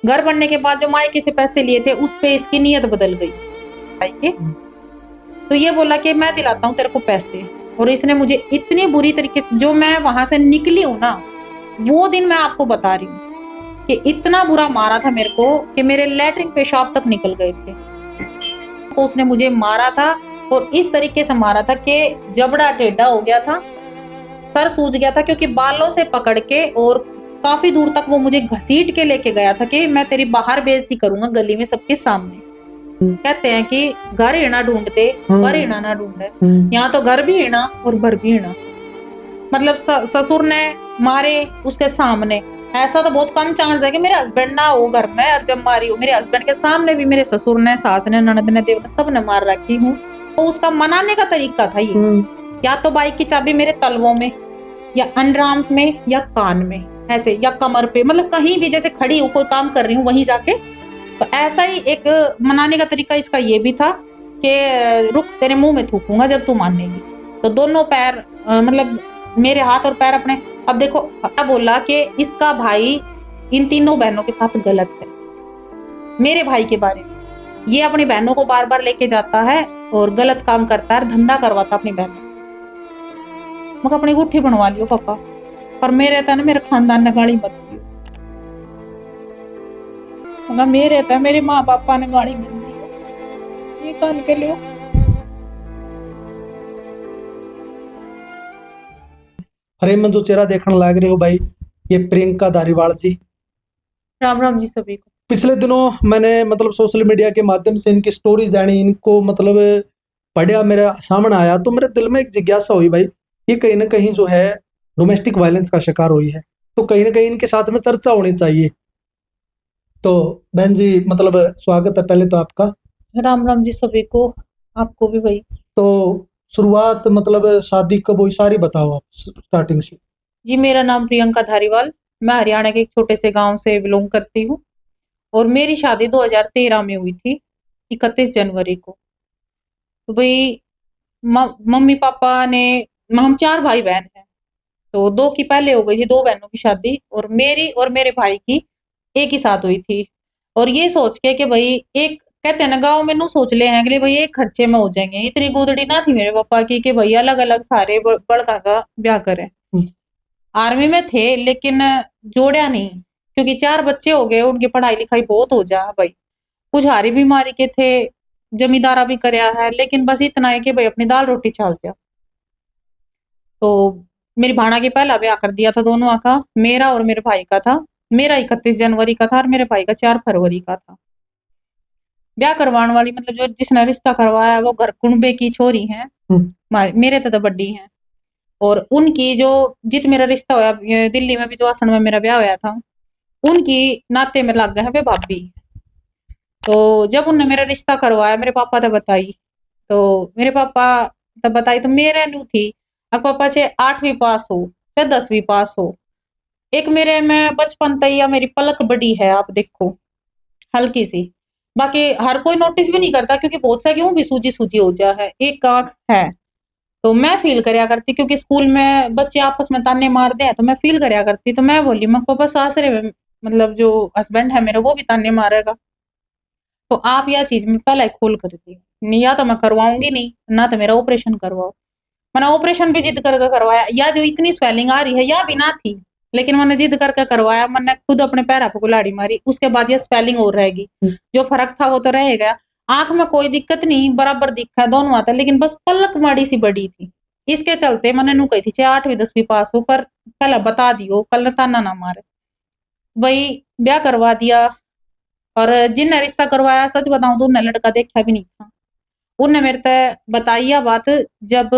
घर बनने के बाद जो मायके से पैसे लिए थे उस पे इसकी नीयत बदल गई भाई के। तो ये बोला कि मैं दिलाता हूँ तेरे को पैसे, और इसने मुझे इतनी बुरी तरीके से, जो मैं वहां से निकली हूँ ना वो दिन मैं आपको बता रही हूँ कि इतना बुरा मारा था मेरे को कि मेरे लैट्रिन पेशाब तक निकल गए थे। तो उसने मुझे मारा था और इस तरीके से मारा था कि जबड़ा टेढ़ा हो गया था, सर सूज गया था, क्योंकि बालों से पकड़ के और काफी दूर तक वो मुझे घसीट के लेके गया था कि मैं तेरी बाहर बेइज्जती करूंगा गली में सबके सामने। कहते हैं कि घर हीणा ढूंढते पर हीणा ना ढूंढे, यहाँ तो घर भी हीणा और भर भी हीणा। मतलब ससुर ने मारे उसके सामने, ऐसा तो बहुत कम चांस है कि मेरे हस्बैंड ना हो घर में, और जब मारी हो मेरे हस्बैंड के सामने भी मेरे ससुर ने, सास ने, ननद ने, देवर ने, सब ने मार रखी हूँ। तो उसका मनाने का तरीका था ये, या तो बाइक की चाबी मेरे तलवों में या अंडरआर्म्स में या कान में ऐसे, या कमर पे, मतलब कहीं भी जैसे खड़ी हूँ कोई काम कर रही हूँ वहीं जाके। तो ऐसा ही एक मनाने का तरीका इसका ये भी था कि रुक तेरे मुंह में थूकूंगा जब तू मानेगी। तो दोनों पैर मतलब मेरे हाथ और पैर अपने, अब देखो क्या बोला कि इसका भाई इन तीनों बहनों के साथ गलत है मेरे भाई के बारे में। ये अपनी बहनों को बार बार लेके जाता है और गलत काम करता है, धंधा करवाता अपनी बहनों। मैं अपनी गुट्ठी बनवा लियो पापा, पर मेरे था ना मेरे खानदान ने गाली मत दी, मेरे था मेरे माँ पापा ने गाली मत दी, ये कान के लियो। अरे मैं जो चेहरा देखने लग रहे हो भाई, ये प्रियंका धारीवाल जी। राम राम जी सभी को। पिछले दिनों मैंने मतलब सोशल मीडिया के माध्यम से इनकी स्टोरी जानी, इनको मतलब पढ़ा, मेरे सामने आया तो मेरे दिल में एक जिज्ञासा हुई भाई, ये कहीं ना कहीं जो है डोमेस्टिक वायलेंस का शिकार हुई है, तो कहीं ना कहीं इनके साथ में चर्चा होनी चाहिए। तो बहन जी मतलब स्वागत है पहले तो आपका। राम राम जी सभी को, आपको भी भाई। तो शुरुआत मतलब शादी कब हुई सारी बताओ आप स्टार्टिंग से। जी मेरा नाम प्रियंका धारीवाल, मैं हरियाणा के एक छोटे से गांव से बिलोंग करती हूँ, और मेरी शादी 2013 में हुई थी 31 जनवरी को। तो भाई मम्मी पापा ने, हम 4 भाई बहन हैं, तो 2 की पहले हो गई थी, 2 बहनों की शादी, और मेरी और मेरे भाई की एक ही साथ हुई थी। और ये सोच के कि भाई एक, कहते हैं ना गाँव में नू सोच ले हैं कि भाई एक खर्चे में हो जाएंगे, इतनी गुदड़ी ना थी मेरे पापा की कि भाई अलग अलग सारे बड़का का ब्याह करें। आर्मी में थे लेकिन जोड़या नहीं, क्योंकि 4 बच्चे हो गए, उनकी पढ़ाई लिखाई बहुत हो जा भाई, कुछ हारी बीमारी के थे, जमींदारा भी करया है, लेकिन बस इतना है कि भाई अपनी दाल रोटी चाल जा। तो मेरी भाणा के पहला ब्याह कर दिया था दोनों का, मेरा और मेरे भाई का था। मेरा 31 जनवरी का था और मेरे भाई का 4 फरवरी का था। ब्याह करवाने वाली मतलब जो जिसने रिश्ता करवाया वो घर कुंबे की छोरी है, मेरे तो बड्डी है। और उनकी जो जित मेरा रिश्ता होया दिल्ली में भी जो आसन में मेरा ब्याह होया था, उनकी नाते में लग गए हैं वे भाभी। तो जब उनने मेरा रिश्ता करवाया मेरे पापा तो बताई, तो मेरे पापा तब बताई तो मेरे नू थी अब पापा चाहे 8वीं पास हो चाहे 10वीं पास हो, एक मेरे में बचपन तैया मेरी पलक बड़ी है, आप देखो हल्की सी, बाकी हर कोई नोटिस भी नहीं करता क्योंकि बहुत सा क्यों भी सूजी सूजी हो जा है, एक आंख है। तो मैं फील करया करती क्योंकि स्कूल में बच्चे आपस में ताने मारते हैं, तो मैं फील करया करती, तो मैं बोली मैं पापा सासरे में मतलब जो हस्बैंड है मेरा वो भी ताने मारेगा, तो आप यह चीज में पहले खोल कर दी नहीं, या तो मैं करवाऊंगी नहीं ना तो मेरा ऑपरेशन करवाओ। मैंने ऑपरेशन भी जिद करके करवाया, या जो इतनी स्वेलिंग आ रही है या भी ना थी, लेकिन मैंने जिद करके करवाया, मैंने खुद अपने पैर पे कुल्हाड़ी मारी, उसके बाद ये स्वेलिंग और रहेगी, जो फर्क था वो तो रहेगा। आंख में कोई दिक्कत नहीं, बराबर दिखा है दोनों आता, लेकिन बस पलक माड़ी सी बड़ी थी, इसके चलते मैंने नू कही थी चाहे 8वीं 10वीं पास हो पर पहला बता दियो, कल ताना ना मारे। वही ब्याह करवा दिया, और जिनने रिश्ता करवाया सच बताऊं तो उन्हें लड़का देखा भी नहीं था। उनने मेरे से बताई बात जब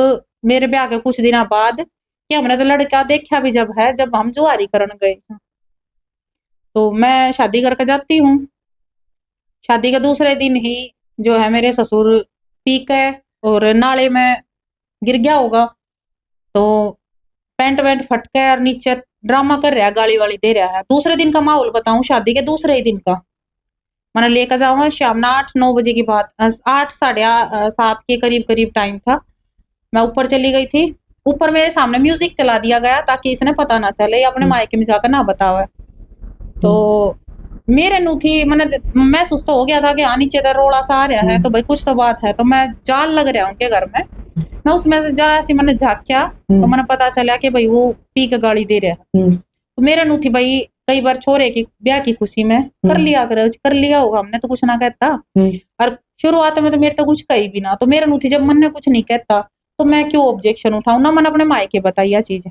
मेरे ब्याह के कुछ दिनों बाद कि हमने तो लड़का देखा भी जब है जब हम जुआरी करन गए। तो मैं शादी करके जाती हूँ, शादी के दूसरे दिन ही जो है मेरे ससुर पी के और नाले में गिर गया होगा, तो पैंट वैंट फट के और नीचे ड्रामा कर रहा है, गाली वाली दे रहा है। दूसरे दिन का माहौल बताऊं, शादी के दूसरे ही दिन का, मैंने लेकर जाऊंगा शाम ना 8-9 बजे की बात, 8 साढ़े 7 के करीब करीब टाइम था। मैं ऊपर चली गई थी, ऊपर मेरे सामने म्यूजिक चला दिया गया ताकि इसने पता ना चले, अपने मायके में जाकर ना बतावे। तो मेरे नु थी मैंने महसूस तो हो गया था कि हाँ नीचे तो रोड़ा सा आ रहा है, तो भाई कुछ तो बात है। तो मैं जाल लग रहा उनके घर में, मैं उसमें से जरा ऐसी मैंने झाँकिया, तो मैंने पता चला कि भाई वो पी के गाली दे रहा है। तो मेरे नु थी भाई कई बार छोरे की ब्याह की खुशी में कर लिया होगा हमने, तो कुछ ना कहता। और शुरुआत में तो मेरे तो कुछ कही भी ना, तो मेरे नु थी जब मन ने कुछ नहीं कहता तो मैं क्यों ऑब्जेक्शन उठाऊं ना, मैंने अपने मायके बताई यह चीज।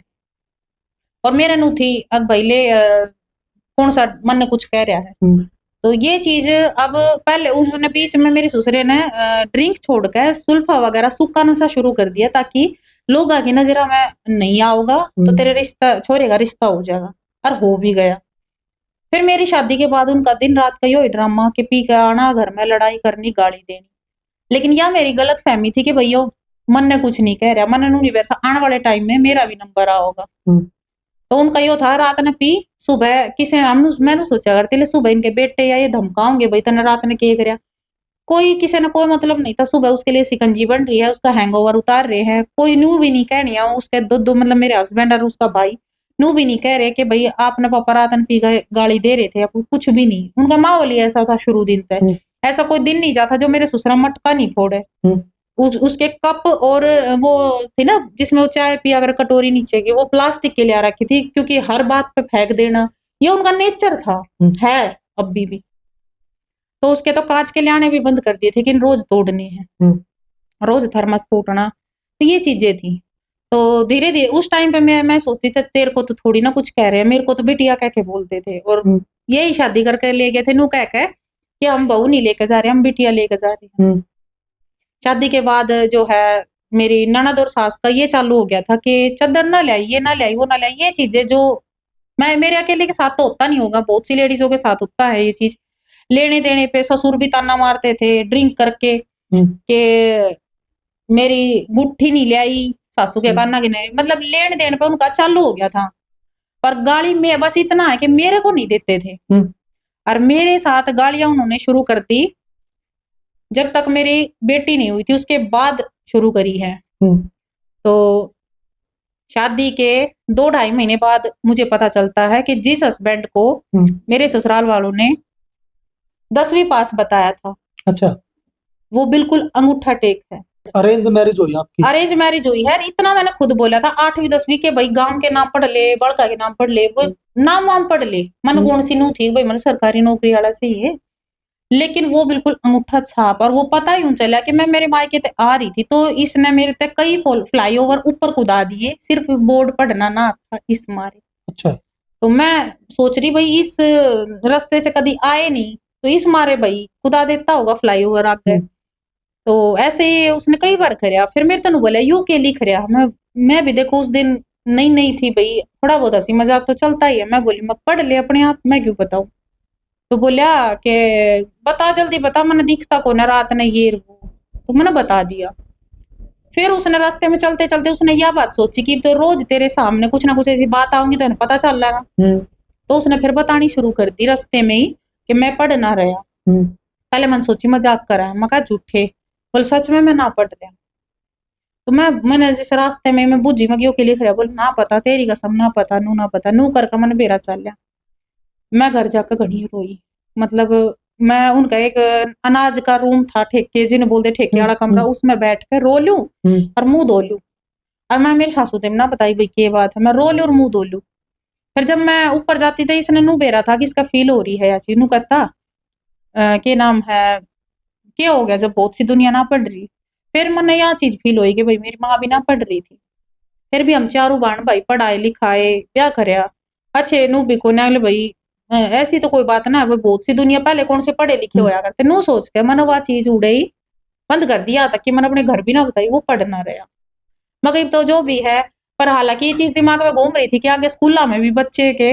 और मेरे नु थी अब भाई ले कौन सा मन ने कुछ कह रहा है। तो ये चीज अब पहले उसने बीच में मेरी ससुरे ने ड्रिंक छोड़कर सुल्फा वगैरह सूखा नशा शुरू कर दिया, ताकि लोग आगे नजरा में नहीं आओगा तो तेरे रिश्ता छोरे का रिश्ता हो जाएगा, और हो भी गया। फिर मेरी शादी के बाद उनका दिन रात का यो ड्रामा कि पी के आना, घर में लड़ाई करनी, गाली देनी। लेकिन यह मेरी गलत फहमी थी कि भैया मन ने कुछ नहीं कह रहा, मन ने नहीं बैठा, आने वाले टाइम में मेरा भी नंबर आ होगा। तो उनका यो था रात ने पी, सुबह किसी मैंने सोचा करती ले सुबह इनके बेटे या ये धमकाओगे भाई तने रात ने के करया। कोई किसी ने कोई मतलब नहीं था, सुबह उसके लिए शिकंजी बन रही है, उसका हैंगओवर उतार रहे हैं, कोई नू भी नहीं कहनी है। उसके दो मतलब मेरे हस्बैंड और उसका भाई नू भी नहीं कह रहे कि भाई आपने पापा रात ने पी गए गाली दे रहे थे या कुछ भी नहीं। उनका माहौल ही ऐसा था शुरू दिन तक, ऐसा कोई दिन नहीं जाता जो मेरे ससुरा मटका नहीं फोड़े। उसके कप और वो थी ना जिसमें वो चाय पिया अगर कटोरी नीचे की, वो प्लास्टिक के लिए रखी थी, क्योंकि हर बात पे फेंक देना ये उनका नेचर था, है अभी भी। तो उसके तो कांच के लियाने भी बंद कर दिए थे कि रोज तोड़ने हैं, रोज थर्मस फूटना, तो ये चीजें थी। तो धीरे धीरे उस टाइम पे मैं सोचती थी तेरे को तो थोड़ी ना कुछ कह रहे हैं, मेरे को तो बिटिया कह के बोलते थे। और यही शादी करके ले गए थे नू कह के कि हम बहू नहीं लेके जा रहे, हम बिटिया लेके जा रहे हैं। शादी के बाद जो है मेरी ननद और सास का ये चालू हो गया था कि चादर ना लाई, ये ना लाई, वो ना लाई, ये चीजें जो मैं मेरे अकेले के साथ तो होता नहीं होगा, बहुत सी लेडीजों के साथ होता है ये चीज। लेने देने पे ससुर भी ताना मारते थे ड्रिंक करके कि मेरी गुट्ठी नहीं लाई, सासू के काना की नहीं, मतलब लेन देन पे उनका चालू हो गया था। पर गाली में बस इतना है कि मेरे को नहीं देते थे, और मेरे साथ गालियां उन्होंने शुरू कर दी जब तक मेरी बेटी नहीं हुई थी, उसके बाद शुरू करी है। तो शादी के 2-2.5 महीने बाद मुझे पता चलता है कि जिस हस्बैंड को मेरे ससुराल वालों ने 10वीं पास बताया था, अच्छा, वो बिल्कुल अंगूठा टेक है। अरेंज मैरिज हुई आपकी? अरेंज मैरिज हुई है, इतना मैंने खुद बोला था 8वीं 10वीं के भाई गांव के नाम पढ़ ले, बड़का के नाम पढ़ ले, वो नाम वाम पढ़ ले, मन कौन सी नू थी भाई, मन सरकारी नौकरी वाला से ही है। लेकिन वो बिल्कुल अंगूठा छाप, और वो पता ही चला कि मैं मेरे मायके ते आ रही थी, तो इसने मेरे ते कई फ्लाईओवर ऊपर कूदा दिए, सिर्फ बोर्ड पढ़ना ना था इस मारे। अच्छा। तो मैं सोच रही भाई इस रास्ते से कभी आए नहीं, तो इस मारे भाई खुदा देता होगा फ्लाईओवर आकर। तो ऐसे ही उसने कई बार करया, फिर मेरे तनु बोला यू के लिए करया। मैं भी देखो उस दिन नहीं थी भाई, थोड़ा बहुत हंसी मजाक तो चलता ही है। मैं बोली मैं पढ़ ले अपने आप, मैं क्यों बताऊं। तो बोला कि बता जल्दी बता, मैंने दिखता को ना रात ने ये वो, तो मैंने बता दिया। फिर उसने रास्ते में चलते चलते उसने यह बात सोची कि तो रोज तेरे सामने कुछ ना कुछ ऐसी बात आऊंगी तो पता चल जाएगा। तो उसने फिर बतानी शुरू कर दी रास्ते में ही कि मैं पढ़ ना रहा। पहले मैंने सोची मजाक करा, मैं कहा झूठे बोल, सच में मैं ना पढ़ रहा। तो मैंने जिस रास्ते में मैं बुझी मैं के लिए खड़ा, बोल ना पता तेरी कसम, ना पता ना पता नू करके मैंने बेरा चल लिया। मैं घर जाकर घनी रोई, मतलब मैं उनका एक अनाज का रूम था ठेके, जिन्हें बोलते ठेके वाला कमरा, उसमें बैठ कर रो लूं और मुंह धो लूं। और मैं मेरी सासू थे ना बताई भाई क्या बात है, मैं रो लूं और मुंह धो लूं। फिर जब मैं ऊपर जाती थी इसने नू बेरा था कि इसका फील हो रही है या चीज, नू कहता के नाम है क्या हो गया जब बहुत सी दुनिया ना पढ़ रही। फिर मैंने यह चीज फील हुई कि भाई मेरी माँ भी ना पढ़ रही थी, फिर भी हम चारों बहन भाई पढ़ाए लिखाए ब्याह करया अच्छे नू भी को नाल भाई। ऐसी तो कोई बात ना, बहुत सी दुनिया पहले कौन से पढ़े लिखे होया करते, नू सोच के मैंने वह चीज उड़े ही बंद कर दिया तक कि मैंने अपने घर भी ना बताई वो पढ़ना रहा। मगर तो जो भी है, पर हालांकि ये चीज दिमाग में घूम रही थी कि आगे स्कूलों में भी बच्चे के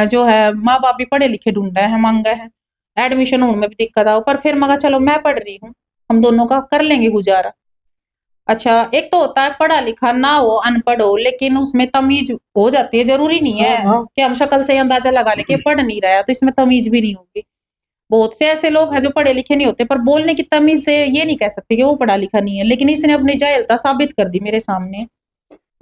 जो है माँ बाप भी पढ़े लिखे ढूंढे हैं, मांगे हैं, एडमिशन होने में भी दिक्कत आओ। पर फिर मगर चलो मैं पढ़ रही हूँ, हम दोनों का कर लेंगे गुजारा। अच्छा एक तो होता है पढ़ा लिखा ना हो अनपढ़ हो, लेकिन उसमें तमीज हो जाती है, जरूरी नहीं है कि हम शक्ल से अंदाजा लगा ले कि पढ़ नहीं रहा है तो इसमें तमीज भी नहीं होगी। बहुत से ऐसे लोग हैं जो पढ़े लिखे नहीं होते, पर बोलने की तमीज से ये नहीं कह सकते कि वो पढ़ा लिखा नहीं है। लेकिन इसने अपनी जाहिलता साबित कर दी मेरे सामने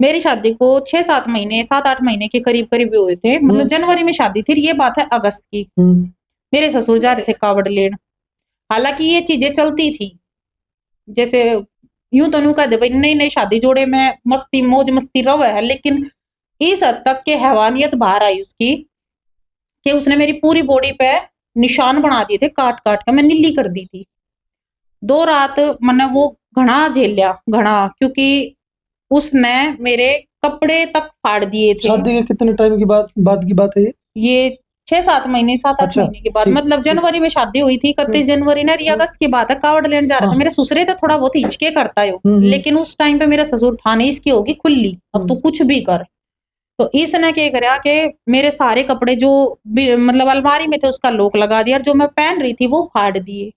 मेरी शादी को 6-7 महीने 7-8 महीने के करीब करीब हुए थे, मतलब जनवरी में शादी थी, ये बात है अगस्त की। मेरे ससुर जा रहे थे कावड़ लेन। हालांकि ये चीजें चलती थी, जैसे यूं तो यूं कह दे भाई नई नई शादी जोड़े में मस्ती मौज मस्ती रव है, लेकिन इस हद तक के हैवानियत बाहर आई उसकी कि उसने मेरी पूरी बॉडी पे निशान बना दिए थे, काट काट के मैं नीली कर दी थी। 2 रात मैंने वो घना झेल लिया, घना, क्योंकि उसने मेरे कपड़े तक फाड़ दिए थे। शादी के कितने टाइम की बाद की बात है ये 6-7 महीने 7-8 अच्छा, महीने के बाद, ठीक, मतलब जनवरी में शादी हुई थी, 31 जनवरी ना, ये अगस्त की बात है। कावड़ लेन जा रहा था, मेरे ससुरे तो थोड़ा बहुत हिचके करता है, लेकिन उस टाइम पे मेरा ससुर था नहीं, इसकी होगी खुली, अब तू कुछ भी कर। तो इसने क्या करा कि मेरे सारे कपड़े जो मतलब अलमारी में थे उसका लॉक लगा दिया, और जो मैं पहन रही थी वो फाड़ दिए।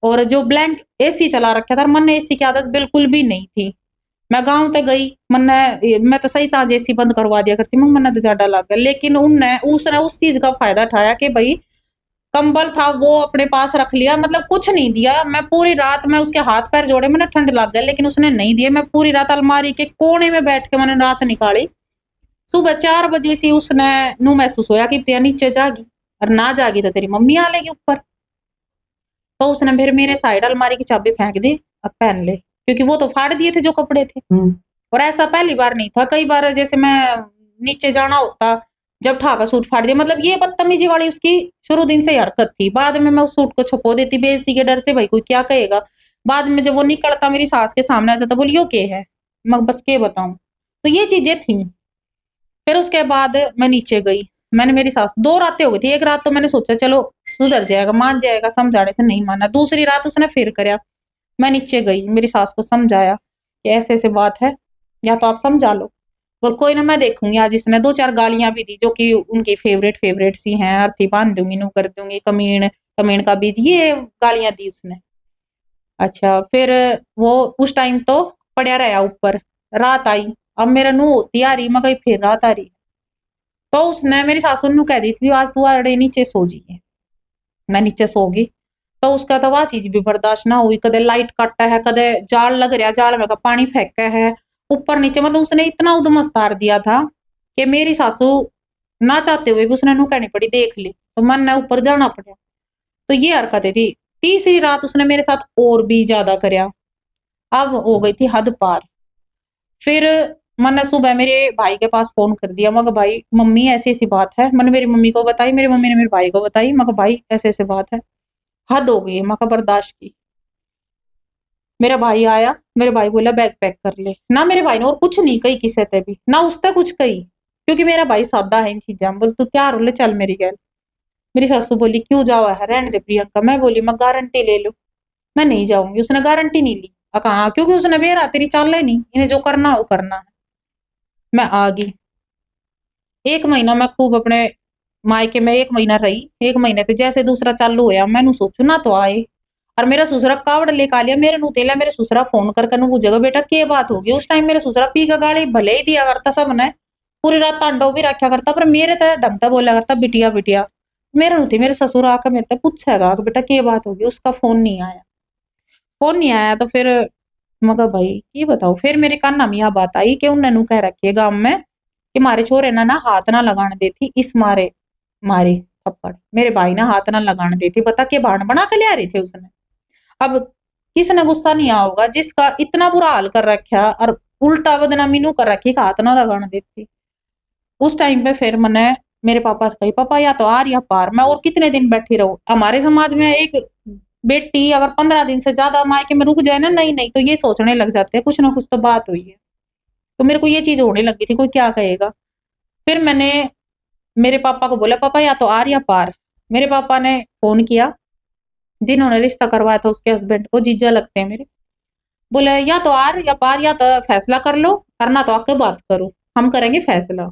और जो ब्लैंक एसी चला रखा था, मन एसी की आदत बिल्कुल भी नहीं थी। मैं गांव तक गई, मैं तो सही साझ एसी बंद करवा दिया करती, मन तो ज्यादा लग गया, लेकिन उसने उस चीज का फायदा उठाया कि भाई कंबल था वो अपने पास रख लिया, मतलब कुछ नहीं दिया। मैं पूरी रात में उसके हाथ पैर जोड़े, मैंने ठंड लग गया, लेकिन उसने नहीं दिए। मैं पूरी रात अलमारी के कोने में बैठ के मैंने रात निकाली। सुबह 4 बजे से उसने नू महसूस होया कि पिया नीचे जागी, और ना जागी तो तेरी मम्मी आ लेगी ऊपर। तो उसने फिर मेरे साइड अलमारी की चाबी फेंक दी, अब पहन ले, क्योंकि वो तो फाड़ दिए थे जो कपड़े थे। और ऐसा पहली बार नहीं था, कई बार जैसे मैं नीचे जाना होता, जब ठाका सूट फाड़ दिया, मतलब ये बदतमीजी वाली उसकी शुरू दिन से हरकत थी। बाद में मैं उस सूट को छुपो देती बेइज्जती के डर से, भाई कोई क्या कहेगा। बाद में जब वो निकलता मेरी सास के सामने आ जाता, बोली यो के है, मैं बस के बताऊं। तो ये चीजें थी। फिर उसके बाद मैं नीचे गई, मैंने मेरी सास 2 रातें हो गई थी। एक रात तो मैंने सोचा चलो सुधर जाएगा, मान जाएगा, समझाने से नहीं माना। दूसरी रात उसने फिर कराया। मैं नीचे गई, मेरी सास को समझाया कि ऐसे ऐसे बात है, या तो आप समझा लो। बोल कोई ना, मैं देखूंगी। आज इसने 2-4 गालियां भी दी, जो कि उनकी फेवरेट फेवरेट सी हैं, अर्थी बांध दूंगी, नू कर दूंगी, कमीन कमीन का बीज, ये गालियां दी उसने। अच्छा, फिर वो उस टाइम तो पड़ा रहा ऊपर। रात आई, अब मेरा नू होती आ रही, मैं कहीं फिर रात आ रही। तो उसने मेरी सासू नू कह दी थी आज तू आड़े नीचे सो जाइए। मैं नीचे सो गई। तो उसका तो वह चीज भी बर्दाश्त ना हुई, कदे लाइट कट है, कदे जाल लग रहा, जाल में का पानी फेंका है ऊपर नीचे। मतलब उसने इतना उदमस तार दिया था कि मेरी सासू ना चाहते हुए भी उसने नू कहनी पड़ी देख ली, तो मन ने ऊपर जाना पड़ा। तो ये हरकतें थी। तीसरी रात उसने मेरे साथ और भी ज्यादा करया, अब हो गई थी हद पार। फिर मैंने सुबह मेरे भाई के पास फोन कर दिया, मगर भाई मम्मी ऐसी ऐसी बात है। मैंने मेरी मम्मी को बताई, मेरी मम्मी ने मेरे भाई को बताई, मगर भाई ऐसे ऐसे बात है, हद हो गई है, मैं बर्दाश्त की। मेरा भाई आया, मेरे भाई बोला बैग पैक कर ले ना। मेरे भाई ने और कुछ नहीं कही किसी से भी ना, उससे कुछ कही, क्योंकि मेरा भाई सादा है इन चीजा। बोल तू तैयार हो ले चल मेरी गैल। मेरी सासू बोली क्यों जाओ है, रहने दे प्रियंका। मैं बोली मैं गारंटी ले लूं, मैं नहीं जाऊंगी। उसने गारंटी नहीं ली, कहा क्योंकि उसने बेरा तेरी चाल है नहीं, इन्हें जो करना हो करना है। मैं आ गई। 1 महीना मैं खूब अपने मायके में 1 महीना रही। 1 महीने से जैसे दूसरा चालू होया, मैनू सोचू ना तो आए। और मेरा ससुरा कावड़ लेके आ लिया, मेरे नु तेला मेरे ससुरा फोन कर नु पूछेगा बेटा के बात होगी। उस टाइम मेरे ससुरा पी का गाली भले ही दिया करता सबने, पूरी रात तांडव भी रखा करता, पर मेरे तो ढंग से बोला करता बिटिया बिटिया। मेरे नु थी मेरे ससुर आकर मेरे से पूछेगा कि बेटा के बात होगी। उसका फोन नहीं आया, फोन नहीं आया। तो फिर मगर भाई ये बताओ, फिर मेरे कान नाम यह बात आई कि उन्होंने कह रखी है गांव में कि मारे छोरे ना हाथ ना लगाने देती, इस मारे मारे थप्पड़। मेरे भाई ने हाथ ना लगाने देती, बता के बाण बना के ले आ रहे थे उसने। अब किसने गुस्सा नहीं आया होगा जिसका इतना बुरा हाल कर रखा, और उल्टा बदनामी नू कर रखी, हाथ ना लगाने देती। उस टाइम पे फिर मैंने मेरे पापा से कही पापा या तो आर या पार, मैं और कितने दिन बैठी रहूं। हमारे समाज में एक बेटी अगर 15 दिन से ज्यादा मायके में रुक जाए ना, नहीं नहीं तो ये सोचने लग जाते हैं कुछ ना कुछ तो बात हुई है। तो मेरे को ये चीज होने लगी थी, कोई क्या कहेगा। फिर मैंने मेरे पापा को बोला पापा या तो आर या पार। मेरे पापा ने फोन किया, जिन्होंने रिश्ता करवाया था उसके हस्बैंड को, जीजा लगते हैं मेरे। बोले या तो आर या पार, या तो फैसला कर लो, करना तो आके बात करो, हम करेंगे फैसला।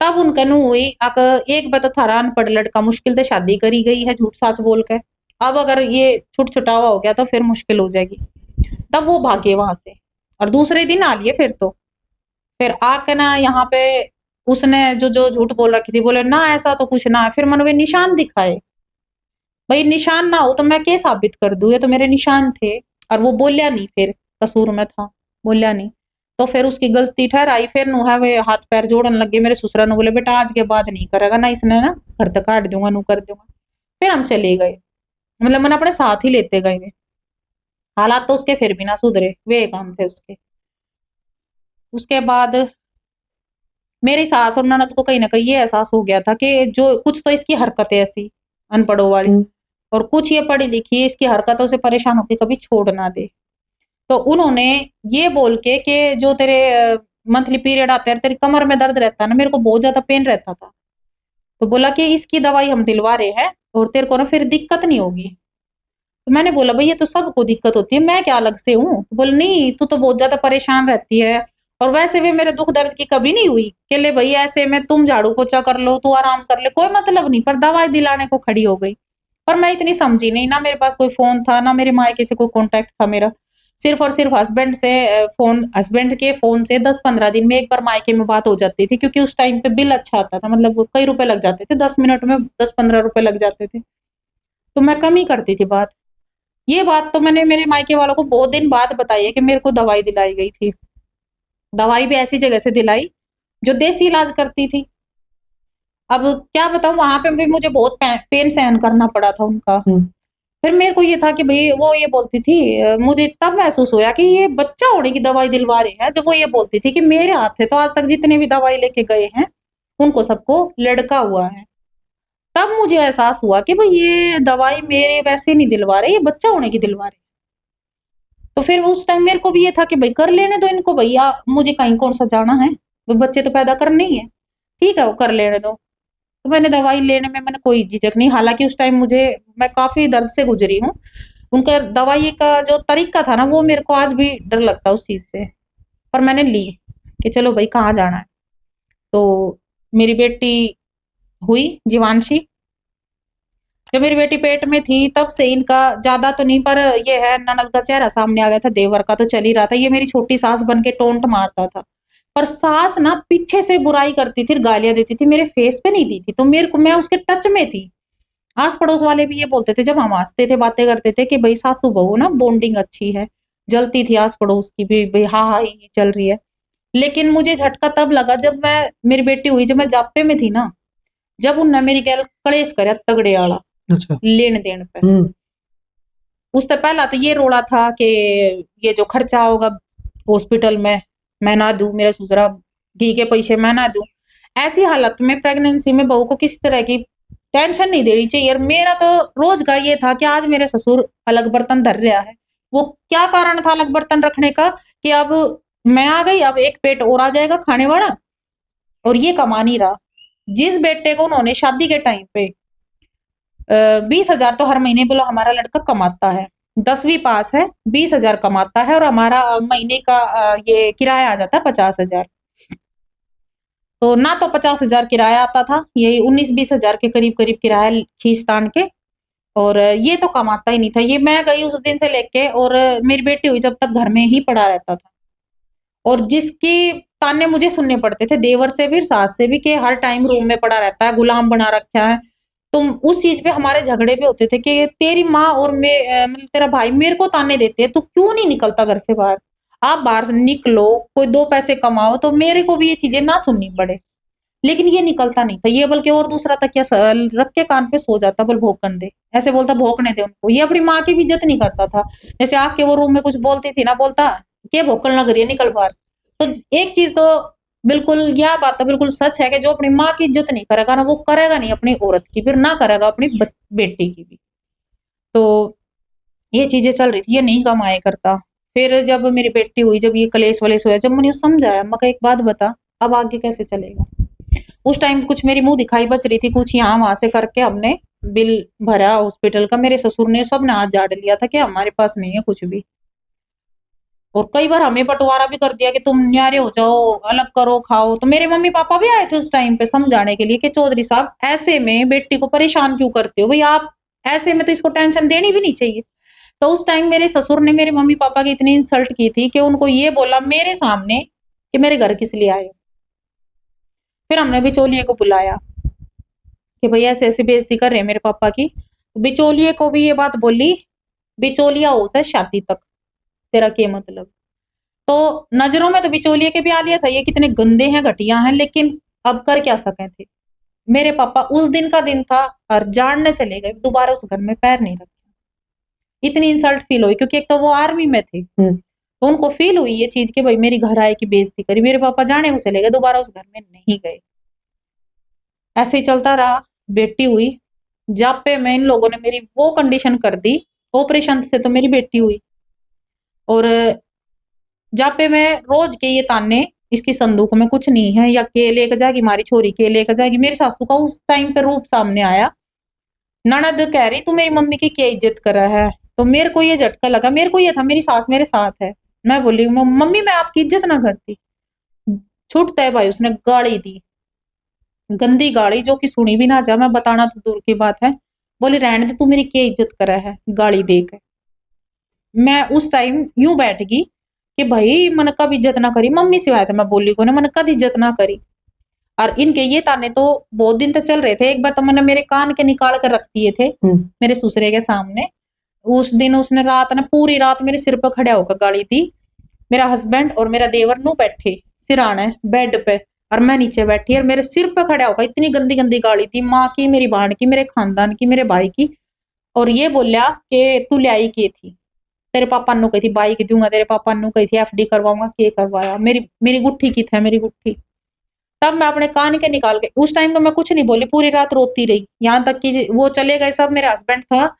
तब उनका नू हुई आक एक बार तो थारा अनपढ़ लड़का मुश्किल से शादी करी गई है झूठ साच बोल के, अब अगर ये छुट छुटावा हो गया तो फिर मुश्किल हो जाएगी। तब वो भागे वहां से, और दूसरे दिन आ लिए फिर आके ना यहाँ पे उसने जो जो झूठ बोल रखी थी, बोले ना ऐसा तो कुछ ना है। फिर मैंने वे निशान दिखाए, भाई निशान ना हो तो मैं क्या साबित कर दूं, ये तो मेरे निशान थे। और वो बोलिया नहीं, फिर कसूर में था, बोलिया नहीं। तो फिर उसकी गलती ठहराई, फिर नु है वे हाथ पैर जोड़न लगे मेरे ससुरा ने, बोले बेटा आज के बाद नहीं करेगा ना, इसने ना घर तक काट दूंगा, नु कर दूंगा। फिर हम चले गए, मतलब मैंने अपने साथ ही लेते गए वे। हालात तो उसके फिर भी ना सुधरे, वे काम थे उसके। उसके बाद मेरी सास और ननद को कहीं ना कहीं ये एहसास हो गया था कि जो कुछ तो इसकी हरकतें ऐसी अनपढ़ों वाली, और कुछ ये पढ़ी लिखी, इसकी हरकतों से परेशान होकर कभी छोड़ ना दे। तो उन्होंने ये बोल के कि जो तेरे मंथली पीरियड आते हैं, तेरी कमर में दर्द रहता है ना, मेरे को बहुत ज्यादा पेन रहता था, तो बोला कि इसकी दवाई हम दिलवा रहे हैं और तेरे को ना फिर दिक्कत नहीं होगी। तो मैंने बोला भाई ये तो सबको दिक्कत होती है, मैं क्या अलग से हूँ? तो बोले नहीं, तू तो बहुत ज्यादा परेशान रहती है, और वैसे भी मेरे दुख दर्द की कभी नहीं हुई कि ले भाई ऐसे में तुम झाड़ू पोछा कर लो, तू आराम कर ले, कोई मतलब नहीं, पर दवाई दिलाने को खड़ी हो गई। पर मैं इतनी समझी नहीं, ना मेरे पास कोई फोन था, ना मेरे मायके से कोई कॉन्टेक्ट था मेरा, सिर्फ और सिर्फ हस्बैंड से हस्बैंड के फोन से 10-15 दिन में एक बार मायके में बात हो जाती थी, क्योंकि उस टाइम पे बिल अच्छा आता था, मतलब कई रुपए लग जाते थे, 10 मिनट में 10-15 रुपए लग जाते थे, तो मैं कम ही करती थी बात। ये बात तो मैंने मेरे मायके वालों को बहुत दिन बाद बताई है कि मेरे को दवाई दिलाई गई थी। दवाई भी ऐसी जगह से दिलाई जो देसी इलाज करती थी। अब क्या बताऊं, वहां पे भी मुझे बहुत पेन सहन करना पड़ा था उनका। फिर मेरे को ये था कि भाई वो ये बोलती थी, मुझे तब महसूस होया कि ये बच्चा होने की दवाई दिलवा रहे हैं, जब वो ये बोलती थी कि मेरे हाथ से तो आज तक जितने भी दवाई लेके गए हैं उनको सबको लड़का हुआ है। तब मुझे एहसास हुआ कि भाई ये दवाई मेरे वैसे नहीं दिलवा रहे, ये बच्चा होने की दिलवा रहे। तो फिर उस टाइम मेरे को भी ये था कि भाई कर लेने दो इनको भैया, मुझे कहीं कौन सा जाना है, वो बच्चे तो पैदा करने ही है, ठीक है वो कर लेने दो। तो मैंने दवाई लेने में मैंने कोई झिझक नहीं, हालांकि उस टाइम मैं काफी दर्द से गुजरी हूँ। उनका दवाई का जो तरीका था ना, वो मेरे को आज भी डर लगता है उस चीज से, पर मैंने ली कि चलो भाई कहाँ जाना है। तो मेरी बेटी हुई जीवांशी। जब मेरी बेटी पेट में थी तब से इनका ज्यादा तो नहीं, पर ये है ननद का चेहरा सामने आ गया था, देवर का तो चल ही रहा था, ये मेरी छोटी सास बन के टोंट मारता था। पर सास ना पीछे से बुराई करती थी, गालियां देती थी, मेरे फेस पे नहीं दी थी, तो मेरे को मैं उसके टच में थी। आस पड़ोस वाले भी ये बोलते थे जब हम हंसते थे बातें करते थे कि भाई सासू बहू ना बॉन्डिंग अच्छी है, जलती थी आस पड़ोस की भी, भाई हाँ हाँ ही चल रही है। लेकिन मुझे झटका तब लगा जब मेरी बेटी हुई, जब मैं जापे में थी ना, जब उनने मेरी गैल कलेश करे तगड़े वाला, अच्छा। लेन देन पे। उससे पहला तो ये रोड़ा था कि ये जो खर्चा होगा हॉस्पिटल में मैं ना दूं, मेरा ससुरा घी के पैसे मैं ना दूं। ऐसी हालत में प्रेगनेंसी में बहू को किसी तरह की टेंशन नहीं देनी चाहिए। और मेरा तो रोज का ये था कि आज मेरे ससुर अलग बर्तन धर रहा है। वो क्या कारण था अलग बर्तन रखने का, कि अब मैं आ गई, अब एक पेट और आ जाएगा खाने वाला, और ये कमा नहीं रहा। जिस बेटे को उन्होंने शादी के टाइम पे 20,000 तो हर महीने बोला हमारा लड़का कमाता है, 10वीं पास है, 20,000 कमाता है, और हमारा महीने का ये किराया आ जाता है 50,000। तो ना तो 50,000 किराया आता था, यही 19-20,000 के करीब करीब किराया खींच तान के, और ये तो कमाता ही नहीं था। ये मैं गई उस दिन से लेके, और मेरी बेटी हुई जब तक घर में ही पड़ा रहता था, और जिसकी ताने मुझे सुनने पड़ते थे देवर से भी सास से भी, कि हर टाइम रूम में पड़ा रहता है, गुलाम बना रखा है। तो उस चीज पे हमारे झगड़े भी होते थे कि तेरी माँ और मतलब तेरा भाई मेरे को ताने देते हैं, तू क्यों नहीं निकलता घर से बाहर, आप बाहर से निकलो, कोई 2 पैसे कमाओ, तो मेरे को भी ये चीजें ना सुननी पड़े। लेकिन ये निकलता नहीं था, ये बल्कि और दूसरा तकिया रख के कान पे सो जाता, बोल भौंकन दे, ऐसे बोलता भौंकने दे उनको। ये अपनी माँ की भी इज्जत नहीं करता था, जैसे आके वो रूम में कुछ बोलती थी ना, बोलता के भौंकन लग रही है निकल बाहर। तो एक चीज तो बिल्कुल, यह बात तो बिल्कुल सच है कि जो अपनी माँ की इज्जत नहीं करेगा ना, वो करेगा नहीं अपनी औरत की, फिर ना करेगा अपनी बेटी की भी। तो ये चीजें चल रही थी, ये नहीं कमाए करता। फिर जब मेरी बेटी हुई, जब ये कलेश वलेश हुआ, जब मैंने समझाया, मैं कहा एक बात बता, अब आगे कैसे चलेगा। उस टाइम कुछ मेरी मुंह दिखाई बच रही थी, कुछ यहाँ वहां से करके हमने बिल भरा हॉस्पिटल का, मेरे ससुर ने सबने हाथ झाड़ लिया था कि हमारे पास नहीं है कुछ भी। और कई बार हमें बंटवारा भी कर दिया कि तुम न्यारे हो जाओ, अलग करो खाओ। तो मेरे मम्मी पापा भी आए थे उस टाइम पे समझाने के लिए कि चौधरी साहब ऐसे में बेटी को परेशान क्यों करते हो भाई आप, ऐसे में तो इसको टेंशन देनी भी नहीं चाहिए। तो उस टाइम मेरे ससुर ने मेरे मम्मी पापा की इतनी इंसल्ट की थी कि उनको ये बोला मेरे सामने कि मेरे घर किस लिए आए हो। फिर हमने बिचौलिए को बुलाया कि भैया ऐसे ऐसे बेइज्जती कर रहे हैं मेरे पापा की। बिचौलिए को भी ये बात बोली, बिचौलिया हो से शादी तक, तेरा क्या मतलब। तो नजरों में तो बिचौलिए के भी आ लिया था ये कितने गंदे हैं, घटिया हैं, लेकिन अब कर क्या सके थे। मेरे पापा उस दिन का दिन था और जानने चले गए, दोबारा उस घर में पैर नहीं रखे। इतनी इंसल्ट फील हुई, क्योंकि एक तो वो आर्मी में थे, तो उनको फील हुई ये चीज कि भाई मेरी घर आए की बेइज्जती करी। मेरे पापा जाने को चले गए, दोबारा उस घर में नहीं गए। ऐसे ही चलता रहा। बेटी हुई, जापे में इन लोगों ने मेरी वो कंडीशन कर दी, ऑपरेशन से तो मेरी बेटी हुई। और जापे में रोज के ये ताने, इसकी संदूक में कुछ नहीं है, या के लेकर जाएगी, हमारी छोरी के लेकर जाएगी। मेरी सासू का उस टाइम पे रूप सामने आया। ननद कह रही तू मेरी मम्मी की क्या इज्जत कर रहा है। तो मेरे को ये झटका लगा, मेरे को ये था मेरी सास मेरे साथ है। मैं बोली मम्मी मैं आपकी इज्जत ना करती। छूटता है भाई, उसने गाली दी, गंदी गाली, जो कि सुनी भी ना जा, मैं बताना तो दूर की बात है। बोली रहने दे, तू मेरी क्या इज्जत करा है गाली देकर। मैं उस टाइम यूं बैठ गई कि भाई मन कब इज्जत ना करी, मम्मी सिवाय था मैं बोली को ना, मन कद इज्जत ना करी। और इनके ये ताने तो बहुत दिन तक चल रहे थे। एक बार तो मैंने मेरे कान के निकाल कर रख दिए थे मेरे ससुरे के सामने। उस दिन उसने रात ना पूरी रात मेरे सिर पर खड़ा होकर गाली दी। मेरा हस्बैंड और मेरा देवर नू बैठे सिराने बेड पे, और मैं नीचे बैठी, और मेरे सिर पे खड़ा होकर इतनी गंदी गंदी गाली दी, माँ की, मेरी बहन की, मेरे खानदान की, मेरे भाई की। और ये बोलिया कि तू ल्याई की थी, तेरे पापा नु कही थी बाइक दूंगा, तेरे पापा नु कही थी एफडी करवाऊंगा, के करवाया, मेरी मेरी गुट्ठी की थे, मेरी गुट्ठी। तब मैं अपने कान के निकाल के, उस टाइम तो मैं कुछ नहीं बोली, पूरी रात रोती रही, यहाँ तक कि वो चले गए सब। मेरा हस्बैंड था,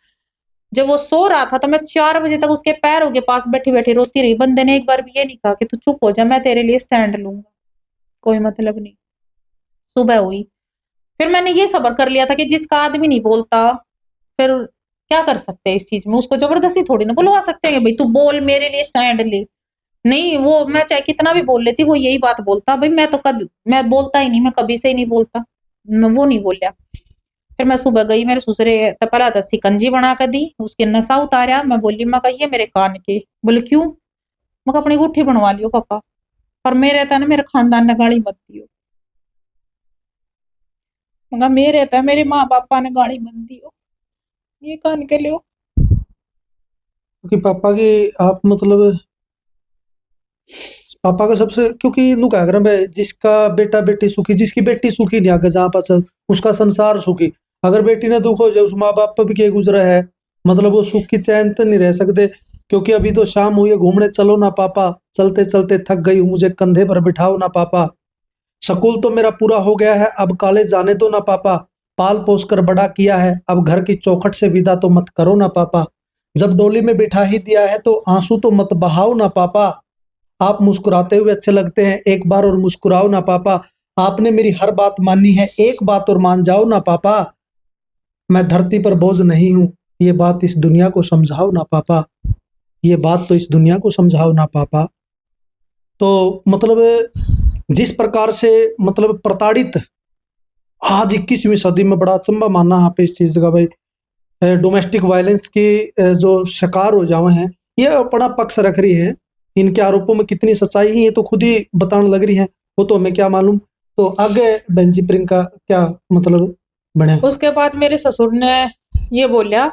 जब वो सो रहा था तो मैं 4 बजे तक उसके पैरों के पास बैठी बैठी रोती रही। बंदे ने एक बार भी ये नहीं कहा कि तू चुप हो जा, मैं तेरे लिए स्टैंड लूंगा, कोई मतलब नहीं। सुबह हुई, फिर मैंने ये सब्र कर लिया था कि जिसका आदमी नहीं बोलता, फिर क्या कर सकते हैं इस चीज में, उसको जबरदस्ती थोड़ी ना बुलवा सकते हैं भाई तू बोल मेरे लिए स्टैंड ले। नहीं, वो मैं चाहे कितना भी बोल लेती, वो यही बात बोलता, भाई मैं तो कद मैं बोलता ही नहीं, मैं कभी से ही नहीं बोलता। वो नहीं बोलिया। फिर मैं सुबह गई, मेरे ससुरे तो पहला तो सिकंजी बना कर दी, उसके नशा उतारा। मैं बोली, मैं कही ये मेरे कान के। बोले क्यों? मैं कहा, अपनी गुट्ठी बनवा लियो पापा, पर मेरे था ना मेरे खानदान ने गाली मत दियो। मैं कहा, मेरे था मेरे माँ पापा ने गाली मत दियो, ये कान के लियो। क्योंकि पापा की आप मतलब पापा का सबसे, क्योंकि नु क्या करें भाई, जिसका बेटा बेटी सुखी, जिसकी बेटी सुखी नहीं आगे जहाँ पास उसका संसार सुखी। अगर बेटी ने दुख हो जाए, उस माँ बाप पर भी क्या गुजरा है, मतलब वो सुख की चैन तो नहीं रह सकते। क्योंकि अभी तो शाम हुई है, घूमने चलो ना पापा, चलते चलते थक गई हूँ, मुझे कंधे पर बिठाओ ना पापा। स्कूल तो मेरा पूरा हो गया है, अब कॉलेज जाने दो ना पापा। पाल पोस कर बड़ा किया है, अब घर की चौखट से विदा तो मत करो ना पापा। जब डोली में बिठा ही दिया है तो आंसू तो मत बहाओ ना पापा। आप मुस्कुराते हुए अच्छे लगते हैं, एक बार और मुस्कुराओ ना पापा। आपने मेरी हर बात मानी है, एक बात और मान जाओ ना पापा। मैं धरती पर बोझ नहीं हूँ, ये बात इस दुनिया को समझाओ ना पापा। ये बात तो इस दुनिया को समझाओ ना पापा। तो मतलब जिस प्रकार से मतलब प्रताड़ित आज 21वीं सदी में, बड़ा अचंबा मानना यहाँ पे इस चीज का भाई, डोमेस्टिक वायलेंस की जो शिकार हो जाए हैं, ये अपना पक्ष रख रही है। इनके आरोपों में कितनी सच्चाई है ये तो खुद ही बताने लग रही है, वो तो हमें क्या मालूम। तो आगे बेंजी प्रिंग का क्या मतलब बने। उसके बाद मेरे ससुर ने ये बोलिया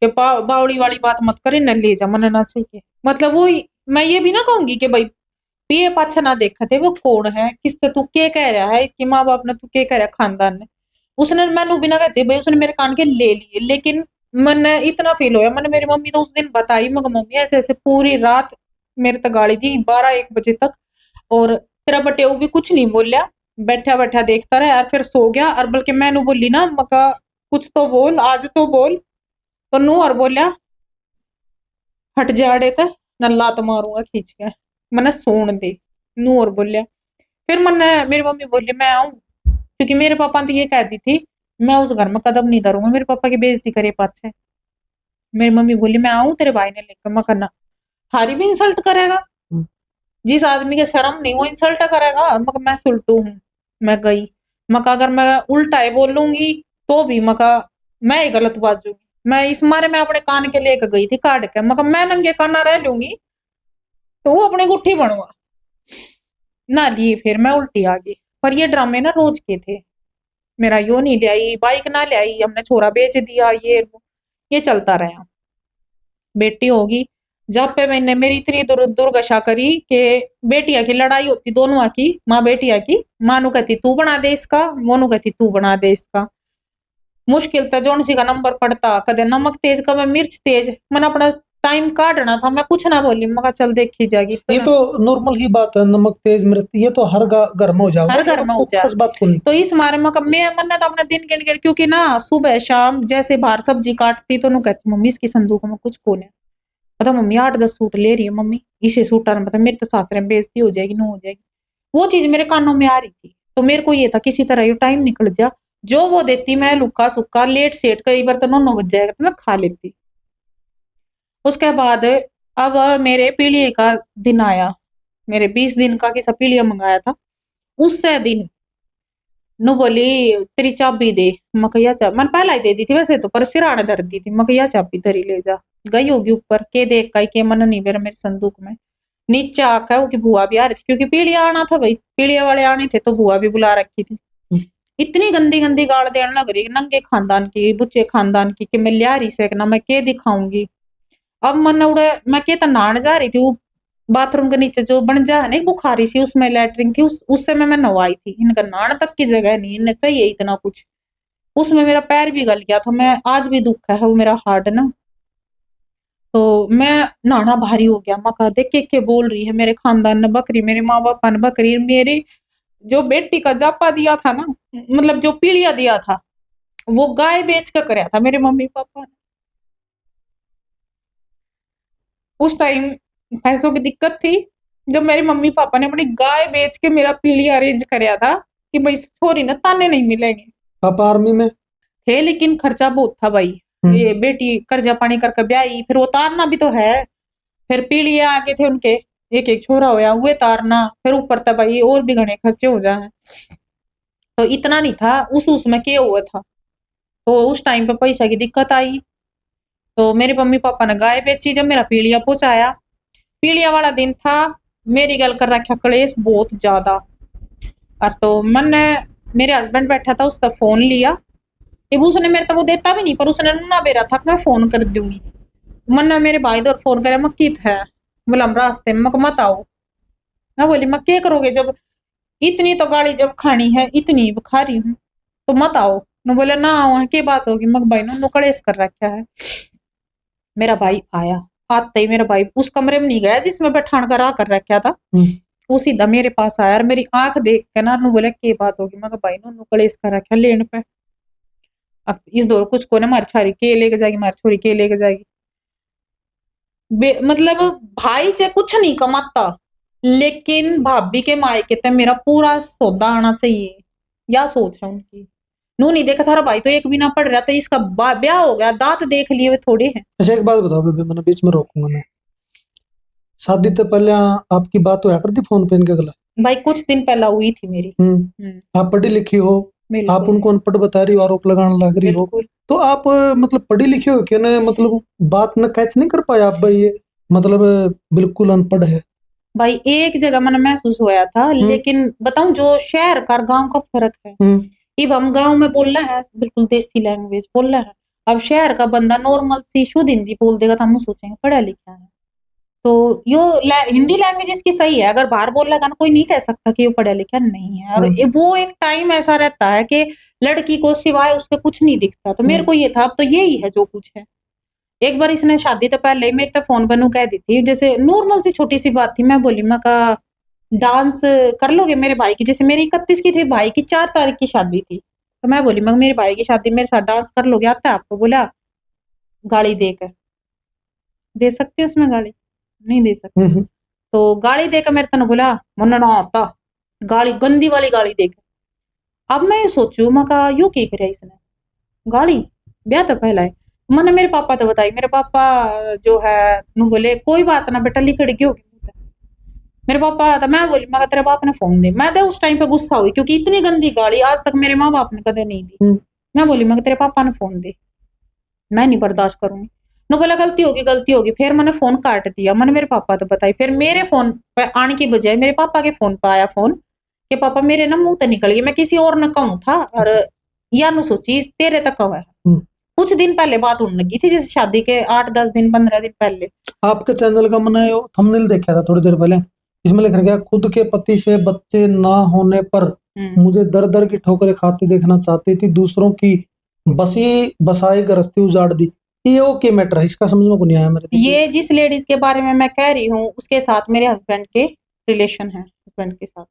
कि बावड़ी वाली बात मत करे, न ले जा, मन ना चाहिए। मतलब वो मैं ये भी ना कहूंगी कि भाई पिए पाछा ना देखा थे वो कौन है, किससे तू के कह रहा है, इसके माँ बाप ने तू के कह रहा, खानदान ने। उसने मैनू बिना कहते भाई उसने मेरे कान के ले लिए, लेकिन मन इतना फील होया, मैंने मेरी मम्मी तो उस दिन बताई, मगर मम्मी ऐसे ऐसे पूरी रात मेरे तक गाली दी 12-1 बजे तक। और तेरा बटेऊ भी कुछ नहीं बोलिया, बैठा बैठा देखता रहा यार, फिर सो गया। और बल्कि मैनू बोली ना, मका कुछ तो बोल, आज तो बोल। तो नू और बोलिया हट जाड़े थे न लात मारूंगा खींच के, मैंने सुन दे। नू और बोलिया, फिर मैंने मेरी मम्मी बोली मैं आऊं, क्योंकि मेरे पापा तो ये कहती थी मैं उस घर में कदम नहीं धरूंगा, मेरे पापा की बेइज्जती करे पाछे। मेरी मम्मी बोली मैं आऊं तेरे भाई ने लेकर, मैं करना हारी भी इंसल्ट करेगा, जिस आदमी के शर्म नहीं वो इंसल्ट करेगा। मगर मैं सुलटू हूँ, मैं गई, मका अगर मैं उल्टा ही बोलूंगी तो भी मका मैं ही गलत बाजूंगी। मैं इस मारे मैं अपने कान के लेकर गई थी काट के, मगर मैं नंगे काना रह लूंगी तो वो अपनी गुट्ठी बनवा ना लिए। फिर मैं उल्टी आ गई। पर ये ड्रामे ना रोज के थे, मेरा यो नहीं ले आई, बाइक ना ले आई, हमने छोरा बेच दिया, ये चलता रहा। बेटी होगी, जब पे मैंने मेरी इतनी दुर्दशा करी कि बेटिया की लड़ाई होती दोनों की, माँ बेटिया की, माँ नु कहती तू बना दे इसका, मोनू कहती तू बना दे इसका। मुश्किल तो जोन सी का नंबर पड़ता, कदे नमक तेज कदे मिर्च तेज, मैंने अपना टाइम काटना था, मैं कुछ ना बोली, मैं कहा चल देखी जाएगी। ये तो नॉर्मल ही बात है, नमक तेज मिर्च ये तो हर घर में हो जाएगा, हर ये घर तो में हो कोई जाए। खास बात को नहीं। तो इस मारे में मैं मन्ना तो अपना दिन गिन गिन, क्योंकि ना सुबह शाम जैसे बाहर सब्जी काटती तो नु कहती मम्मी इसकी संदूक में कुछ कोने, पता मम्मी 8-10 सूट ले रही है मम्मी, इसे सूटा ना पता मेरी तो सासरे में बेइज्जती हो जाएगी, नो हो जाएगी। वो चीज मेरे कानों में आ रही थी, तो मेरे को ये था किसी तरह ये टाइम निकल जा, जो वो देती मैं लुक्का सुक्का लेट सेट कई बार तो 9 बज जाएगा तो मैं खा लेती। उसके बाद अब मेरे पीलिये का दिन आया, मेरे 20 दिन का किसा पीलिया मंगाया था, उससे दिन नु बोली तेरी चाबी दे, मकैया चाबी मन पहला ही दे दी थी वैसे तो, पर सिराने धर दी थी, मकैया चाबी धरी ले जा। गई होगी ऊपर के देख का के मन नहीं मेरे संदूक में, नीचे आकर वो की बुआ भी आ रही थी, क्योंकि पीलिया आना था भाई, पीलिया वाले आने थे तो बुआ भी बुला रखी थी। इतनी गंदी गंदी गाल देने लग रही, नंगे खानदान की, बुच्चे खानदान की, कि मैं लिया रही से ना मैं के दिखाऊंगी। अब मन उड़े मैं के नहान जा रही थी, वो बाथरूम के नीचे जो बन जा है ना बुखारी सी, उसमें लैटरिन थी, उससे मैं नहवाई थी, इनका नहाने तक की जगह नहीं, इन्हें चाहिए इतना कुछ। उसमें मेरा पैर भी गल गया था, मैं आज भी दुख है वो मेरा हार्ट ना, तो मैं नहाना भारी हो गया। मैं कहा देख के बोल रही है मेरे खानदान ने बकरी, मेरे माँ बापा ने बकरी, मेरी जो बेटी का जापा दिया था ना, मतलब जो पीलिया दिया था, वो गाय बेच कर कराया था मेरे मम्मी पापा ने। उस टाइम पैसों की दिक्कत थी, जब मेरे मम्मी पापा ने अपनी गाय बेच के मेरा पीलिया अरेंज कराया था कि भाई छोरी ना ताने नहीं मिलेंगे। पापा आर्मी में थे लेकिन खर्चा बहुत था भाई, ये बेटी कर्जा पानी करके ब्याही, फिर उतारना भी तो है, फिर पीलिया आगे थे उनके, एक एक छोरा होया हुए तारना, फिर ऊपर तक भाई और भी घने खर्चे हो जाए, तो इतना नहीं था उसमें क्या हुआ था। तो उस टाइम पे पैसा की दिक्कत आई, तो मेरे मम्मी पापा ने गाय बेची, जब मेरा पीलिया पहुंचाया, पीलिया वाला दिन था, मेरी गल कर रखा क्लेश बहुत ज्यादा। और तो मैंने, मेरे हस्बैंड बैठा था, उसका फोन लिया, अब उसने मेरे तो वो देता भी नहीं, पर उसने ना बेरा था मैं फोन कर दूंगी, मन्ना मेरे भाई दौर फोन करे मैं कित है, बोला हम रास्ते में, मत आओ। मैं बोली मैं क्या करोगे, जब इतनी तो गाड़ी जब खानी है, इतनी खा रही हूँ तो मत आओ। न बोले ना आओ है क्या बात होगी, मग भाई ने कलेश कर रखा है। मेरा भाई आया, आते ही मेरा भाई उस कमरे में नहीं गया जिसमें बैठान कर आ कर रखा था, वो सीधा मेरे पास आया और मेरी आंख देख के ना बोले क्या बात होगी, मैं भाई ने कलेश कर रखा लेन पे, इस दौर कुछ को ना मारी छारी के लेके जाएगी, मारी छोरी के लेके जाएगी। मतलब भाई चाहे कुछ नहीं कमाता, लेकिन भाभी के मायके ते मेरा पूरा सौदा आना चाहिए, या सोच है उनकी। नू नहीं देखा थारा भाई तो एक भी ना पढ़ रहा था, इसका ब्याह हो गया, दांत देख लिए हुए थोड़े हैं। अच्छा एक बात बताओ बेबी, मैंने बीच में रोकूंगा मैं, शादी से पहले आपकी बात होया करती फोन पे इनके गला? भाई कुछ दिन पहला हुई थी मेरी। आप पढ़ी लिखी हो, आप उनको अनपढ़ बता रही हो, आरोप लगाने लग रही हो, तो आप मतलब पढ़ी लिखी हो क्या ना, मतलब बात न कैच नहीं कर पाया आप भाई, ये मतलब बिल्कुल अनपढ़ है? भाई एक जगह मैंने महसूस होया था, लेकिन बताऊं जो शहर का गांव का फर्क है, अब हम गांव में बोल रहे हैं बिल्कुल देसी लैंग्वेज बोल रहे हैं, अब शहर का बंदा नॉर्मल सी शुद्ध हिंदी बोल देगा तो हम सोचेंगे पढ़ा लिखा है, तो यो हिंदी लैंग्वेज इसकी सही है, अगर बाहर बोल रहा कोई नहीं कह सकता कि ये पढ़ा लिखा नहीं है। और वो एक टाइम ऐसा रहता है कि लड़की को सिवाय उसके कुछ नहीं दिखता, तो मेरे को ये था अब तो यही है जो कुछ है। एक बार इसने शादी तो पहले मेरे तो फोन बनू कह दी थी, जैसे नॉर्मल सी छोटी सी बात थी, मैं बोली मैं का डांस कर लोगे मेरे भाई की, जैसे मेरी 31 की थी, भाई की 4 तारीख की शादी थी, तो मैं बोली मैं मेरे भाई की शादी मेरे साथ डांस कर लोगे, आता है आपको? बोला गाड़ी देकर, दे सकते उसमें गाड़ी नहीं दे सकते, तो गाड़ी देकर मेरे तने बोला मन ना आता, गाड़ी गंदी वाली गाड़ी देकर। अब मैं सोचू मैं कहा यू क्या करे इसने, गाड़ी ब्याह तो पहला है। मैंने मेरे पापा तो बताई, मेरे पापा जो है नु बोले कोई बात ना बेटा लिखड़ की होगी, मेरे पापा तो मैं बोली मैं तेरे बाप ने फोन दे, मैं तो उस टाइम पे गुस्सा हुई क्योंकि इतनी गंदी गाड़ी आज तक मेरे माँ बाप ने कदे नहीं दी। मैं बोली मैं तेरे पापा ने फोन दे, मैं नहीं बर्दाश्त करूंगी। नो बोला गलती होगी, फिर मैंने फोन काट दिया, मैंने मेरे पापा तो बताई, फिर मेरे फोन पे आने की बजाय मेरे पापा के फोन पे आया फोन कि पापा मेरे ना मुंह तो निकल गई, मैं किसी और ने कहूं था और या नु सोची तेरे तक कहा है, कुछ दिन पहले बात होने लगी थी, जैसे शादी के 8-10 दिन 15 दिन पहले। आपके चैनल का मैंने थंबनेल देखा था थोड़ी देर पहले, इसमें लिखा गया खुद के पति से बच्चे ना होने पर मुझे दर दर की ठोकरें खाते देखना चाहती थी, दूसरों की बसी बसाई गृहस्थी उजाड़ दी। ये वो के मैटर है, इसका समझ में को नहीं आया मेरे। ये जिस लेडीज के बारे में मैं कह रही हूँ उसके साथ मेरे हस्बैंड के रिलेशन है, हस्बैंड के साथ।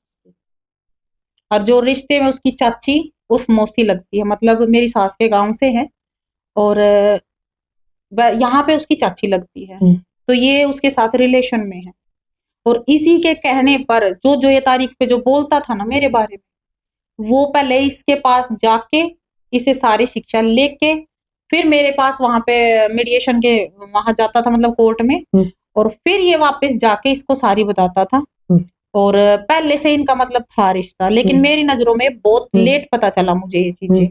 और जो रिश्ते में उसकी चाची उर्फ मौसी लगती है, मतलब मेरी सास के गांव से है और यहाँ पे उसकी चाची लगती है, तो ये उसके साथ रिलेशन में है। और इसी के कहने पर जो ये तारीख पे जो बोलता था ना मेरे बारे में, वो पहले इसके पास जाके इसे सारी शिक्षा लेके फिर मेरे पास वहां पे मीडिएशन के वहां जाता था, मतलब कोर्ट में, और फिर ये वापस जाके इसको सारी बताता था। और पहले से इनका मतलब था रिश्ता, लेकिन मेरी नजरों में बहुत लेट पता चला मुझे ये चीजें।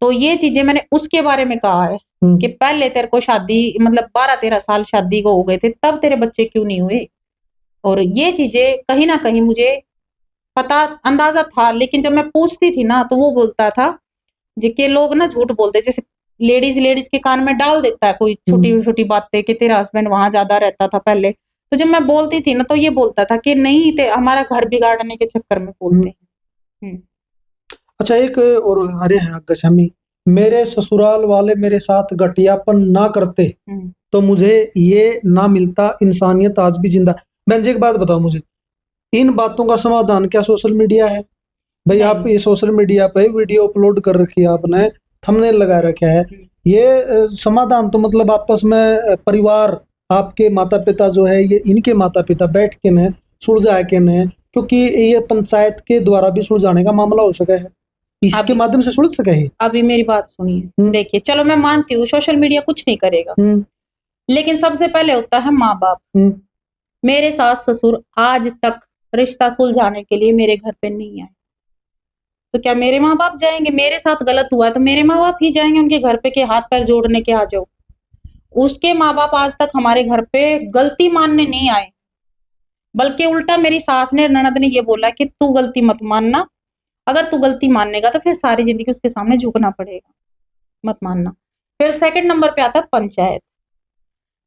तो ये चीजें मैंने उसके बारे में कहा है कि पहले तेरे को शादी, मतलब 12-13 साल शादी को हो गए थे, तब तेरे बच्चे क्यों नहीं हुए। और ये चीजें कहीं ना कहीं मुझे पता अंदाजा था, लेकिन जब मैं पूछती थी ना तो वो बोलता था कि लोग ना झूठ बोलते, जैसे लेडीज के कान में डाल देता है कोई छोटी छोटी बातें कि तेरा हस्बैंड वहां ज्यादा रहता था पहले। तो जब मैं बोलती थी ना तो ये बोलता था कि नहीं, हमारा घर बिगाड़ने के चक्कर में बोलते हैं। अच्छा, एक और अरे है गशमी, मेरे ससुराल वाले मेरे साथ घटियापन ना करते तो मुझे ये ना मिलता, इंसानियत आज भी जिंदा। मैं एक बात बताओ मुझे, इन बातों का समाधान क्या सोशल मीडिया है भाई? आप ये सोशल मीडिया पे वीडियो अपलोड कर रखी है, आपने थंबनेल लगा रखा है, ये समाधान तो मतलब आपस में परिवार, आपके माता पिता जो है, ये इनके माता पिता बैठ के ने सुलझा के ने, क्योंकि ये पंचायत के द्वारा भी सुलझाने का मामला हो सका है, इसके माध्यम से सुलझ सके है। अभी मेरी बात सुनिए, देखिए चलो मैं मानती हूँ सोशल मीडिया कुछ नहीं करेगा, लेकिन सबसे पहले होता है माँ बाप। मेरे सास ससुर आज तक रिश्ता सुलझाने के लिए मेरे घर पे नहीं आए, तो क्या मेरे माँ बाप जाएंगे? मेरे साथ गलत हुआ है तो मेरे माँ बाप ही जाएंगे उनके घर पे कि हाथ पैर जोड़ने के आ जाओ। उसके माँ बाप आज तक हमारे घर पे गलती मानने नहीं आए, बल्कि उल्टा मेरी सास ने, ननद ने ये बोला कि तू गलती मत मानना, अगर तू गलती मानेगा तो फिर सारी जिंदगी उसके सामने झुकना पड़ेगा, मत मानना। फिर सेकंड नंबर पे आता है पंचायत।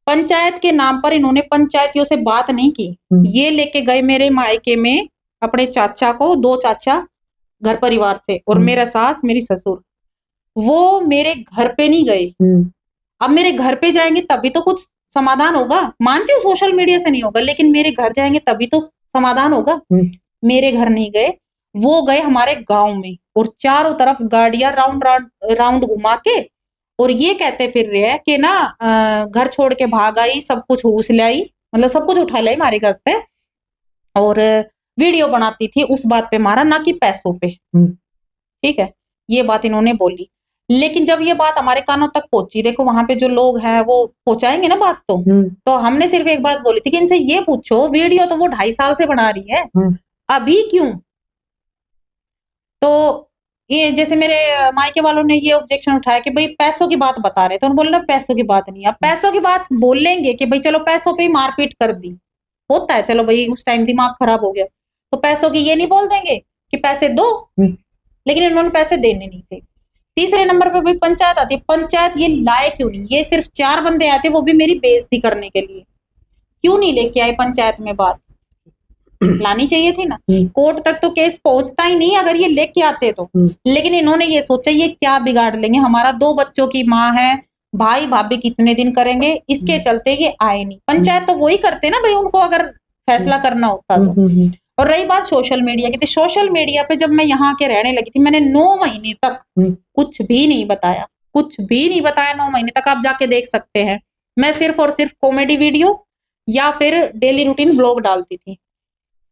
पंचायत के नाम पर इन्होंने पंचायतियों से बात नहीं की, ये लेके गए मेरे मायके में अपने चाचा को, 2 चाचा घर परिवार से, और मेरा सास मेरी ससुर, वो मेरे घर पे नहीं गए। अब मेरे घर पे जाएंगे तभी तो कुछ समाधान होगा। मानती हूँ सोशल मीडिया से नहीं होगा, लेकिन मेरे घर जाएंगे तभी तो समाधान होगा। मेरे घर नहीं गए, वो गए हमारे गांव में, और चारों तरफ गाड़ियां राउंड राउंड घुमा के, और ये कहते फिर रहे हैं कि ना घर छोड़ के भाग आई, सब कुछ हूस ले आई, मतलब सब कुछ उठा लाई हमारे घर पे, और वीडियो बनाती थी उस बात पे मारा, ना कि पैसों पे। ठीक है, ये बात इन्होंने बोली, लेकिन जब ये बात हमारे कानों तक पहुंची, देखो वहां पे जो लोग हैं वो पहुंचाएंगे ना बात, तो हमने सिर्फ एक बात बोली थी कि इनसे ये पूछो, वीडियो तो वो 2.5 साल से बना रही है, अभी क्यों? तो ये जैसे मेरे मायके वालों ने ये ऑब्जेक्शन उठाया कि भाई पैसों की बात बता रहे, तो उन्होंने बोला पैसों की बात नहीं। अब पैसों की बात बोलेंगे कि भाई चलो पैसों पे ही मारपीट कर दी, होता है, चलो भाई उस टाइम दिमाग खराब हो गया, तो पैसों की ये नहीं बोल देंगे कि पैसे दो, लेकिन इन्होंने पैसे देने नहीं थे। तीसरे नंबर पे भाई पंचायत आती है। पंचायत ये लाए क्यों नहीं? ये सिर्फ 4 बंदे आए थे, वो भी मेरी बेइज्जती करने के लिए। क्यों नहीं लेके आए पंचायत में बात? लानी चाहिए थी ना। कोर्ट तक तो केस पहुंचता ही नहीं अगर ये लेके आते तो। लेकिन इन्होंने ये सोचा ये क्या बिगाड़ लेंगे, हमारा 2 बच्चों की माँ है, भाई भाभी कितने दिन करेंगे, इसके चलते ये आए नहीं। पंचायत तो वही करते ना भाई, उनको अगर फैसला करना होता तो। और रही बात सोशल मीडिया की, तो सोशल मीडिया पे जब मैं यहाँ के रहने लगी थी, मैंने 9 महीने तक कुछ भी नहीं बताया, कुछ भी नहीं बताया 9 महीने तक। आप जाके देख सकते हैं, मैं सिर्फ और सिर्फ कॉमेडी वीडियो या फिर डेली रूटीन ब्लॉग डालती थी।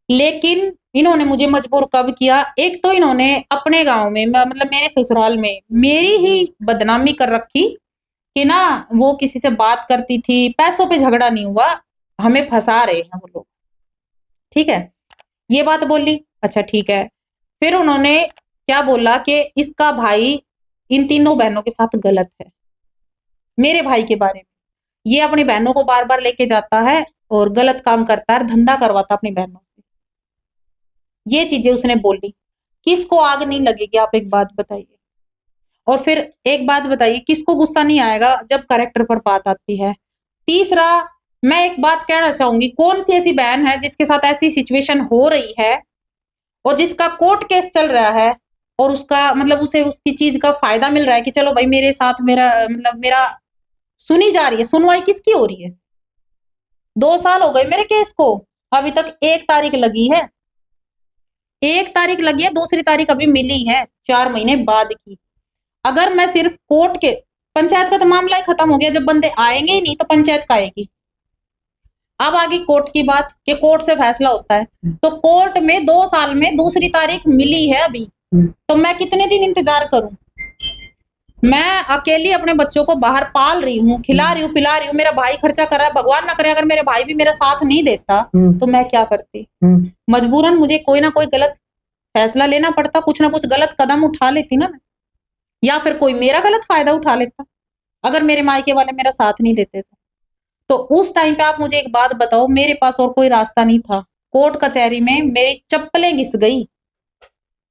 लेकिन इन्होंने मुझे मजबूर कब किया? एक तो इन्होंने अपने गांव में, मतलब मेरे ससुराल में मेरी ही बदनामी कर रखी कि ना वो किसी से बात करती थी, पैसों पे झगड़ा नहीं हुआ, हमें फंसा रहे हैं वो लोग। ठीक है, ये बात बोली, अच्छा ठीक है। फिर उन्होंने क्या बोला कि इसका भाई इन तीनों बहनों के साथ गलत है, मेरे भाई के बारे में। ये अपनी बहनों को बार बार लेके जाता है और गलत काम करता है, धंधा करवाता अपनी बहनों से। ये चीजें उसने बोली। किसको आग नहीं लगेगी? आप एक बात बताइए। और फिर एक बात बताइए, किसको गुस्सा नहीं आएगा जब कैरेक्टर पर बात आती है। तीसरा, मैं एक बात कहना चाहूंगी, कौन सी ऐसी बहन है जिसके साथ ऐसी सिचुएशन हो रही है और जिसका कोर्ट केस चल रहा है और उसका मतलब उसे उसकी चीज का फायदा मिल रहा है कि चलो भाई मेरे साथ मेरा मतलब मेरा सुनी जा रही है, सुनवाई किसकी हो रही है। 2 साल हो गए मेरे केस को, अभी तक 1 तारीख लगी है, 1 तारीख लगी है, दूसरी तारीख अभी मिली है 4 महीने बाद की। अगर मैं सिर्फ कोर्ट के, पंचायत का तो मामला ही खत्म हो गया, जब बंदे आएंगे ही नहीं तो पंचायत का आएगी। अब आगे कोर्ट की बात कि कोर्ट से फैसला होता है, तो कोर्ट में 2 साल में दूसरी तारीख मिली है अभी, तो मैं कितने दिन इंतजार करूं। मैं अकेली अपने बच्चों को बाहर पाल रही हूँ, खिला रही हूँ, पिला रही हूँ, मेरा भाई खर्चा कर रहा है, भगवान ना करे अगर मेरे भाई भी मेरा साथ नहीं देता तो मैं क्या करती। मजबूरन मुझे कोई ना कोई गलत फैसला लेना पड़ता, कुछ ना कुछ गलत कदम उठा लेती ना मैं, या फिर कोई मेरा गलत फायदा उठा लेता अगर मेरे मायके वाले मेरा साथ नहीं देते तो उस टाइम पे आप मुझे एक बात बताओ, मेरे पास और कोई रास्ता नहीं था। कोर्ट कचहरी में मेरी चप्पलें घिस गई,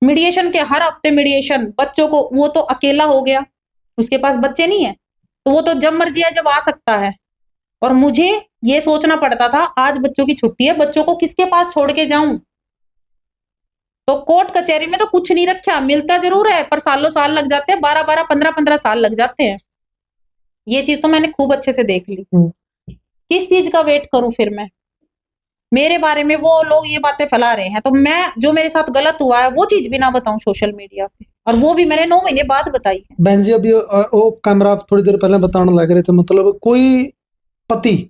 मीडिएशन के हर हफ्ते मीडिएशन, बच्चों को, वो तो अकेला हो गया, उसके पास बच्चे नहीं है तो वो तो जब मर्जी है जब आ सकता है, और मुझे ये सोचना पड़ता था आज बच्चों की छुट्टी है, बच्चों को किसके पास छोड़ के जाऊं। तो कोर्ट कचहरी में तो कुछ नहीं रखा, मिलता जरूर है पर सालों साल लग जाते हैं, 12-12 15-15 साल लग जाते हैं। ये चीज तो मैंने खूब अच्छे से देख ली। किस चीज का वेट करूं फिर मैं, मेरे बारे में वो लोग ये बातें फैला रहे हैं तो मैं जो मेरे साथ गलत हुआ है वो चीज भी ना बताऊं सोशल मीडिया पे, और वो भी मैंने 9 महीने बाद बताई है। बहन जी अभी वो कैमरा आप थोड़ी देर पहले बताने लग रहे थे, मतलब कोई पति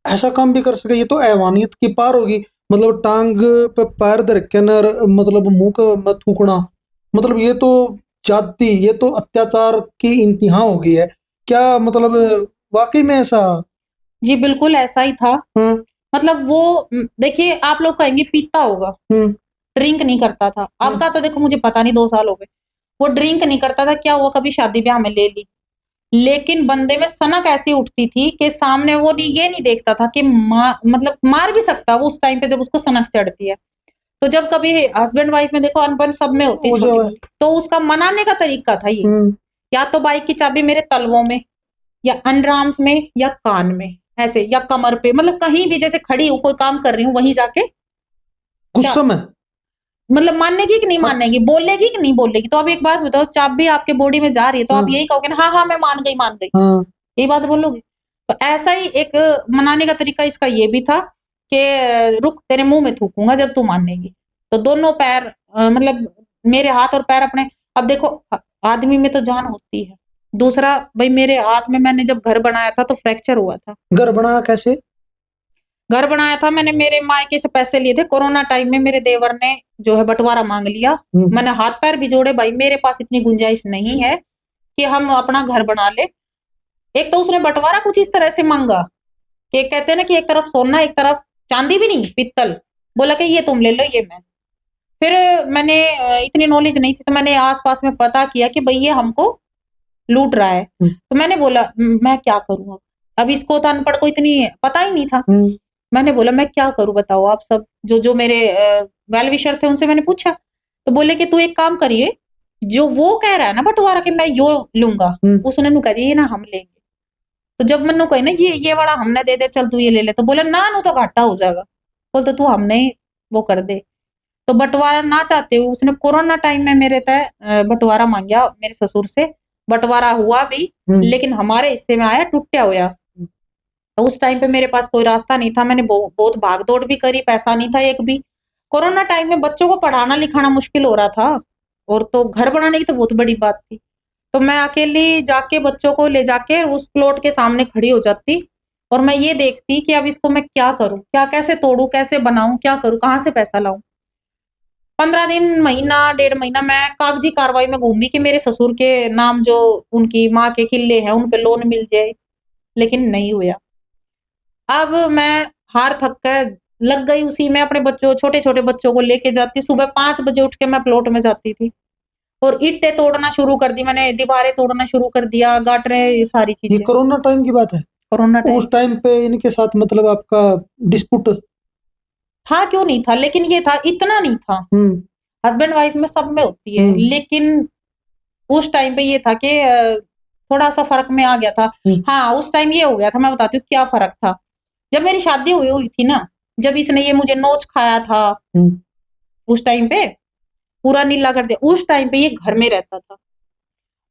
ऐसा काम भी कर सके, ये तो ऐवानियत की पार होगी। मतलब टांग पे पैर धर के न, मतलब मुंह का मत थूकना, मतलब ये तो जाति, ये तो अत्याचार की इंतहा हो गई है क्या, मतलब वाकई में ऐसा? जी बिल्कुल ऐसा ही था। मतलब वो देखिए, आप लोग कहेंगे पीता होगा, ड्रिंक नहीं करता था। अब का तो देखो मुझे पता नहीं, 2 साल हो गए, वो ड्रिंक नहीं करता था, क्या हुआ कभी शादी ब्याह में ले ली, लेकिन बंदे में सनक ऐसी उठती थी कि सामने वो ये नहीं देखता था कि मतलब मार भी सकता वो उस टाइम पे जब उसको सनक चढ़ती है। तो जब कभी हस्बैंड वाइफ में देखो अनबन सब में होती है, तो उसका मनाने का तरीका था ये, या तो बाइक की चाबी मेरे तलवों में या अंडर आर्म्स में या कान में ऐसे, या कमर पे, मतलब कहीं भी जैसे खड़ी हूँ कोई काम कर रही हूँ वहीं जाके गुस्सा में, मतलब मानेगी कि नहीं मानेगी, बोलेगी कि नहीं बोलेगी। तो अब एक बात बताओ, चाबी आपके बॉडी में जा रही है तो आप यही कहोगे ना हाँ हाँ मैं मान गई मान गई, यही बात बोलोगे। तो ऐसा ही एक मनाने का तरीका इसका ये भी था कि रुक तेरे मुंह में थूकूंगा जब तू मानेगी। तो दोनों पैर मतलब मेरे हाथ और पैर अपने, अब देखो आदमी में तो जान होती है। दूसरा भाई मेरे हाथ में मैंने जब घर बनाया था तो फ्रैक्चर हुआ था। घर बनाया कैसे? घर बनाया था मैंने मेरे मायके से पैसे लिए थे, कोरोना टाइम में मेरे देवर ने जो है बंटवारा मांग लिया, मैंने हाथ पैर भी जोड़े, भाई मेरे पास इतनी गुंजाइश नहीं है कि हम अपना घर बना ले। एक तो उसने बंटवारा कुछ इस तरह से मांगा कि कहते हैं ना कि एक तरफ सोना एक तरफ चांदी भी नहीं पित्तल, बोला कि ये तुम ले लो ये मैं। फिर मैंने इतनी नॉलेज नहीं थी तो मैंने आसपास में पता किया कि भाई ये हमको लूट रहा है। तो मैंने बोला मैं क्या करूँ, अब इसको तो अनपढ़ को इतनी पता ही नहीं था। मैंने बोला मैं क्या करूं बताओ आप सब, जो मेरे वेल विशर थे उनसे मैंने पूछा, तो बोले कि तू एक काम करिए, जो वो कह रहा है ना बंटवारा कि मैं यो लूंगा, उसने नु कह दिया ये ना हम लेंगे। तो जब मैंने कही ना ये वाला हमने दे दे चल तू ये ले ले, तो बोले ना नु तो घाटा हो जाएगा, बोल तो तू हमने वो कर दे। तो बंटवारा ना चाहते हुए उसने कोरोना टाइम में मेरे तय बंटवारा मांगा मेरे ससुर से, बंटवारा हुआ भी लेकिन हमारे हिस्से में आया टूटा हुआ। तो उस टाइम पे मेरे पास कोई रास्ता नहीं था, मैंने बहुत भाग दौड़ भी करी, पैसा नहीं था एक भी। कोरोना टाइम में बच्चों को पढ़ाना लिखाना मुश्किल हो रहा था, और तो घर बनाने की तो बहुत बड़ी बात थी। तो मैं अकेली जाके बच्चों को ले जाके उस प्लॉट के सामने खड़ी हो जाती और मैं ये देखती कि अब इसको मैं क्या करूं, क्या कैसे तोड़ू, कैसे बनाऊं, क्या करूं, कहाँ से पैसा लाऊं। 15 दिन, महीना, 1.5 महीना मैं कागजी कार्रवाई में घूमी कि मेरे ससुर के नाम जो उनकी माँ के किले हैं उन पे लोन मिल जाए, लेकिन नहीं हुआ। अब मैं हार थक कर लग गई उसी में, अपने बच्चों छोटे छोटे बच्चों को लेके जाती, सुबह 5 बजे उठ के मैं प्लॉट में जाती थी और ईंटें तोड़ना शुरू कर दी मैंने, दीवारें तोड़ना शुरू कर दिया, गाटरे, ये सारी ये चीजें। कोरोना टाइम की बात है? कोरोना टाइम उस टाइम पे इनके साथ मतलब आपका डिस्प्यूट था, क्यों नहीं था, लेकिन ये था इतना नहीं था, हस्बैंड वाइफ में सब में होती है, लेकिन उस टाइम पे ये था कि थोड़ा सा फर्क में आ गया था। हाँ, उस टाइम ये हो गया था, मैं बताती हूँ क्या फर्क था। जब मेरी शादी हुई हुई थी ना, जब इसने ये मुझे नोच खाया था, उस टाइम पे पूरा नीला कर दिया, उस टाइम पे ये घर में रहता था।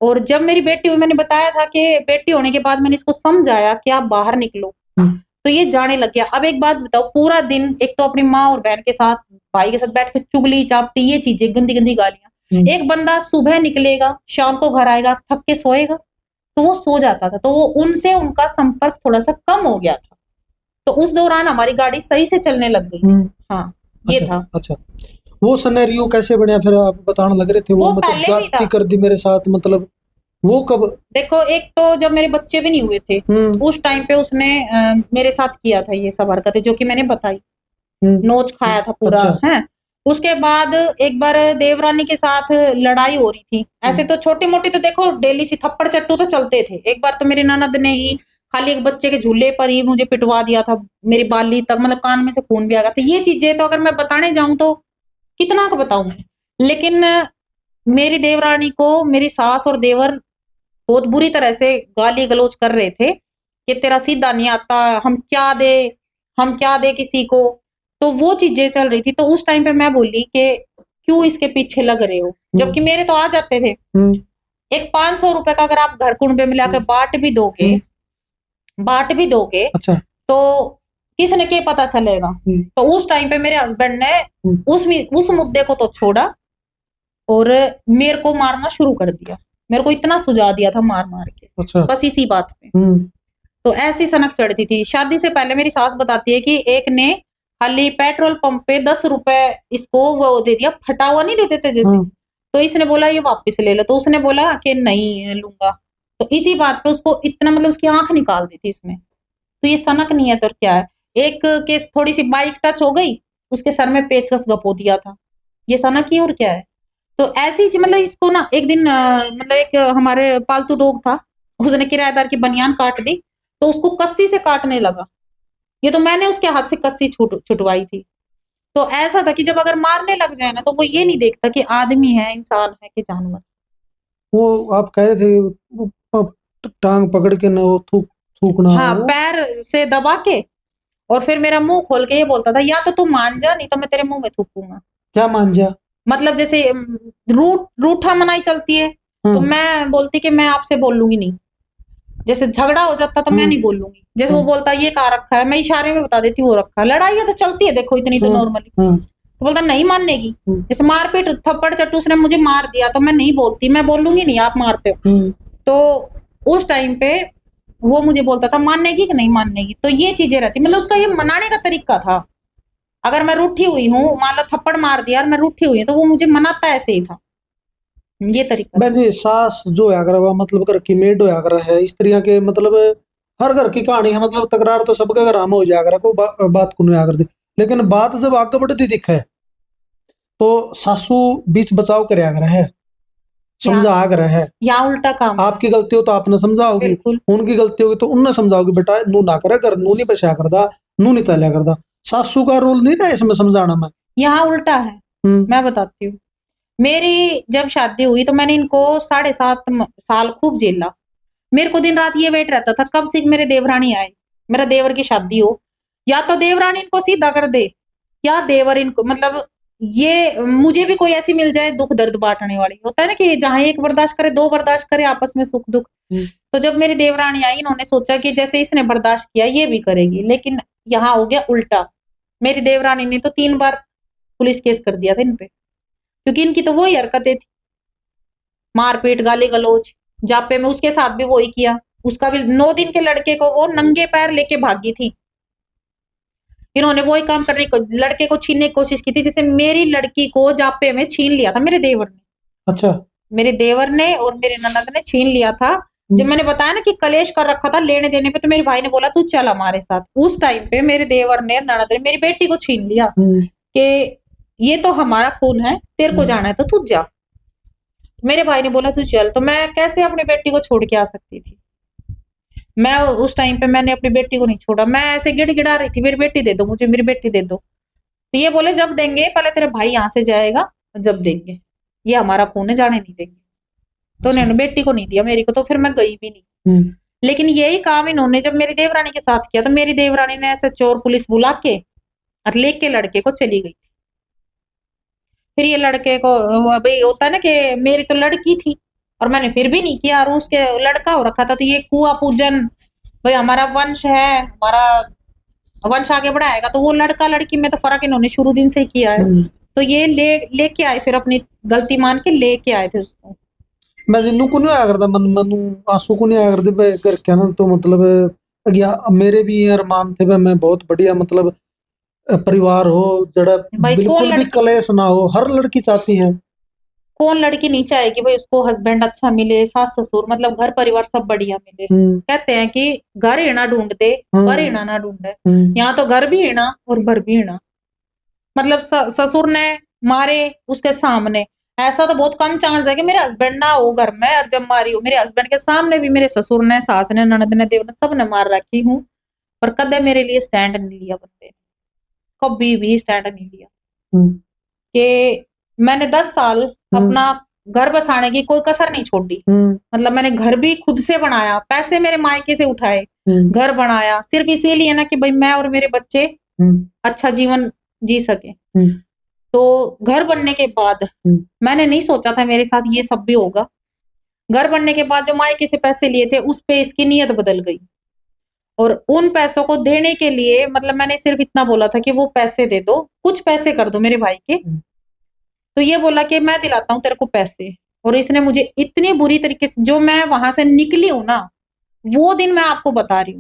और जब मेरी बेटी हुई, मैंने बताया था कि बेटी होने के बाद मैंने इसको समझाया कि आप बाहर निकलो, तो ये जाने लग गया। अब एक बात बताओ, पूरा दिन एक तो अपनी माँ और बहन के साथ, भाई के साथ बैठ के चुगली चापटी, ये चीजें, गंदी गंदी गालियां। एक बंदा सुबह निकलेगा, शाम को घर आएगा, थक के सोएगा, तो वो सो जाता था, तो वो उनसे उनका संपर्क थोड़ा सा कम हो गया था। तो उस दौरान हमारी गाड़ी सही से चलने लग गई। हाँ, ये अच्छा, था। अच्छा। वो सिनेरियो कैसे बनया फिर, आप बताने लग रहे थे वो वो मतलब पहले भी जाती था। कर दी मेरे साथ, मतलब वो कब? देखो, एक तो जब मेरे बच्चे भी नहीं हुए थे, उस टाइम पे उसने मेरे साथ किया था ये सब हरकतें जो कि मैंने बताई। नोच खाया था पूरा। अच्छा। है, उसके बाद एक बार देवरानी के साथ लड़ाई हो रही थी। ऐसे तो छोटी मोटी तो देखो डेली सी थप्पड़ चट्टू तो चलते थे। एक बार तो मेरी ननद ने ही खाली एक बच्चे के झूले पर ही मुझे पिटवा दिया था, मेरी बाली तक, मतलब कान में से खून भी आ गया था। ये चीजें तो अगर मैं बताने जाऊं तो कितना का बताऊं मैं। लेकिन मेरी देवरानी को मेरी सास और देवर बहुत बुरी तरह से गाली गलौज कर रहे थे कि तेरा सीधा नहीं आता, हम क्या दे किसी को। तो वो चीजें चल रही थी। तो उस टाइम पे मैं बोली कि क्यों इसके पीछे लग रहे हो, जबकि मेरे तो आ जाते थे। एक 500 रुपए का अगर आप घर कुंबे में लाकर बांट भी दोगे अच्छा। तो किसने के पता चलेगा। तो उस टाइम पे मेरे हस्बैंड ने उस मुद्दे को तो छोड़ा और मेरे को मारना शुरू कर दिया। मेरे को इतना सुझा दिया था मार मार के। अच्छा। बस इसी बात पे। तो ऐसी सनक चढ़ती थी। शादी से पहले मेरी सास बताती है कि एक ने खाली पेट्रोल पंप पे 10 रुपए इसको वो दे दिया, फटा हुआ नहीं देते थे जैसे। तो इसने बोला ये वापस ले लो, तो उसने बोला कि नहीं लूंगा। तो इसी बात पे उसको इतना, मतलब उसकी आंख निकाल दी थी इसने। तो ये सनक नहीं है तो क्या है। एक केस थोड़ी सी बाइक टच हो गई, उसके सर में पेचकस गपो दिया था, ये सनक ही और क्या है। तो ऐसी मतलब इसको ना एक दिन मतलब एक हमारे पालतू डॉग था, उसने किराएदार की बनियान काट दी, तो उसको कस्सी से काटने लगा। ये तो मैंने उसके हाथ से कस्सी छुटवाई थी। तो ऐसा था कि जब अगर मारने लग जाए ना, तो वो ये नहीं देखता कि आदमी है, इंसान है कि जानवर। वो आप कह रहे थे वो टांग पकड़ के ना वो थूकना हाँ, वो पैर से दबा के और फिर मेरा मुंह खोल के ये बोलता था, या तो तू मान जा, नहीं तो मैं तेरे मुंह में थूकूंगा। क्या मान जा? मतलब जैसे रूठा मनाई चलती है, तो मैं बोलती कि मैं आपसे बोल लूंगी नहीं। जैसे झगड़ा हो जाता तो मैं नहीं बोलूंगी। जैसे वो बोलता ये कहाँ रखा है, मैं इशारे में बता देती वो रखा है। लड़ाइयाँ तो चलती है देखो इतनी तो नॉर्मली। तो बोलता नहीं मानेगी। जैसे मारपीट थप्पड़ चट्टू उसने मुझे मार दिया तो मैं नहीं बोलती, मैं बोलूंगी नहीं आप मारते हो। तो उस टाइम पे वो मुझे बोलता था मानेगी कि नहीं मानेगी। तो ये चीजें रहती, मतलब उसका ये मनाने का तरीका था। अगर मैं रूठी हुई हूँ, मान लो थप्पड़ मार दिया और मैं रूठी हुई हूँ, तो वो मुझे मनाता ऐसे ही था। ये तरीका बहन जी, सास जो है अगर वह मतलब घर की मेड होया कर है, स्त्रियां के मतलब हर घर की कहानी है, मतलब तकरार तो सबके घर में हो जाया को बात को नहीं आकर दी। लेकिन बात जब आगे बढ़ती दिखे तो सासू बीच बचाव कर है, समझा कर है। या उल्टा काम। आपकी गलती हो तो आपने समझाओगी, बिल्कुल। उनकी गलती होगी तो उनने समझाओगी, बेटा नू ना करे कर, नू नहीं बचा करदा, नू नहीं चलिया करदा। सासू का रोल नहीं रहा इसमें समझाना में। यहाँ उल्टा है। मैं बताती हूँ। मेरी जब शादी हुई तो मैंने इनको 7.5 साल खूब झेला। मेरे को दिन रात ये वेट रहता था कब से मेरे देवरानी आए, मेरा देवर की शादी हो, या तो देवरानी इनको सीधा कर दे, या देवर इनको, मतलब ये मुझे भी कोई ऐसी मिल जाए दुख दर्द बांटने वाली। होता है ना कि जहां एक बर्दाश्त करे दो बर्दाश्त करे आपस में सुख दुख। तो जब मेरी देवरानी आई, इन्होंने सोचा कि जैसे इसने बर्दाश्त किया ये भी करेगी, लेकिन यहाँ हो गया उल्टा। मेरी देवरानी ने तो 3 बार पुलिस केस कर दिया था इन पे, क्योंकि इनकी तो वही हरकतें थी, मारपीट गाली गलौज। जापे में उसके साथ भी वही किया। उसका भी 9 दिन के लड़के को वो नंगे पैर लेके भागी थी। इन्होंने वही काम करने को, लड़के को छीनने की कोशिश की थी। जैसे मेरी लड़की को जापे में छीन लिया था मेरे देवर ने। अच्छा। मेरे देवर ने और मेरे ननद ने छीन लिया था। जब मैंने बताया ना कि कलेश कर रखा था लेने देने पे, तो मेरे भाई ने बोला तू चल हमारे साथ। उस टाइम पे मेरे देवर ने ननद ने मेरी बेटी को छीन लिया कि ये तो हमारा खून है, तेरे को जाना है तो तू जा। मेरे भाई ने बोला तू चल। तो मैं कैसे अपनी बेटी को छोड़ के आ सकती थी। मैं उस टाइम पे मैंने अपनी बेटी को नहीं छोड़ा। मैं ऐसे गिड़गिड़ा रही थी, मेरी बेटी दे दो मुझे, मेरी बेटी दे दो। तो ये बोले जब देंगे, पहले तेरे भाई यहाँ से जाएगा जब देंगे, ये हमारा खून है, जाने नहीं देंगे। तो उन्होंने बेटी को नहीं दिया मेरी को, तो फिर मैं गई भी नहीं। लेकिन यही काम इन्होंने जब मेरी देवरानी के साथ किया, तो मेरी देवरानी ने ऐसे चोर पुलिस बुला के और लेके लड़के को चली गई। फिर ये लड़के को भाई होता है ना कि मेरी तो लड़की थी और मैंने फिर भी नहीं किया, और उसके लड़का हो रखा था, तो ये कुआ पूजन, भाई हमारा वंश है, हमारा वंश आगे बढ़ाएगा, तो वो लड़का लड़की में तो फर्क इन्होंने शुरू दिन से ही किया है। तो ये लेके आए, फिर अपनी गलती मान के लेके आए थे उसको। मैं जिन्नू को नहीं आया करता, मन आंसू को नहीं आया करते भाई कर क्या ना, तो मतलब अगिया मेरे भी अरमान थे भाई, मैं बहुत बढ़िया मतलब परिवार हो जड़ा भाई बिल्कुल भी कलेश ना हो, हर लड़की चाहती है। कौन लड़की नहीं चाहेगी भाई उसको हस्बैंड अच्छा मिले, सास ससुर मतलब घर परिवार सब बढ़िया मिले। कहते हैं कि घर हिणा ढूंढते पर हिणा ना ढूंढे, यहाँ तो घर भी हिणा और भर भी हिणा। मतलब ससुर ने मारे उसके सामने, ऐसा तो बहुत कम चांस है कि मेरे हस्बैंड ना हो घर में, और जब मारी हो मेरे हस्बैंड के सामने भी मेरे ससुर ने, सास ने, ननद ने, देवर ने, सब ने मार रखी हूँ, पर कदे मेरे लिए स्टैंड नहीं लिया बंदे ने, कभी भी स्टैंड नहीं लिया। कि मैंने 10 साल अपना घर बसाने की कोई कसर नहीं छोड़ी। मतलब मैंने घर भी खुद से बनाया, पैसे मेरे मायके से उठाए, घर बनाया, सिर्फ इसीलिए ना कि भाई मैं और मेरे बच्चे अच्छा जीवन जी सके। तो घर बनने के बाद मैंने नहीं सोचा था मेरे साथ ये सब भी होगा। घर बनने के बाद जो मायके से पैसे लिए थे उस पे इसकी नीयत बदल गई, और उन पैसों को देने के लिए मतलब मैंने सिर्फ इतना बोला था कि वो पैसे दे दो, कुछ पैसे कर दो मेरे भाई के। तो ये बोला कि मैं दिलाता हूँ तेरे को पैसे, और इसने मुझे इतनी बुरी तरीके से, जो मैं वहां से निकली हूं ना, वो दिन मैं आपको बता रही हूँ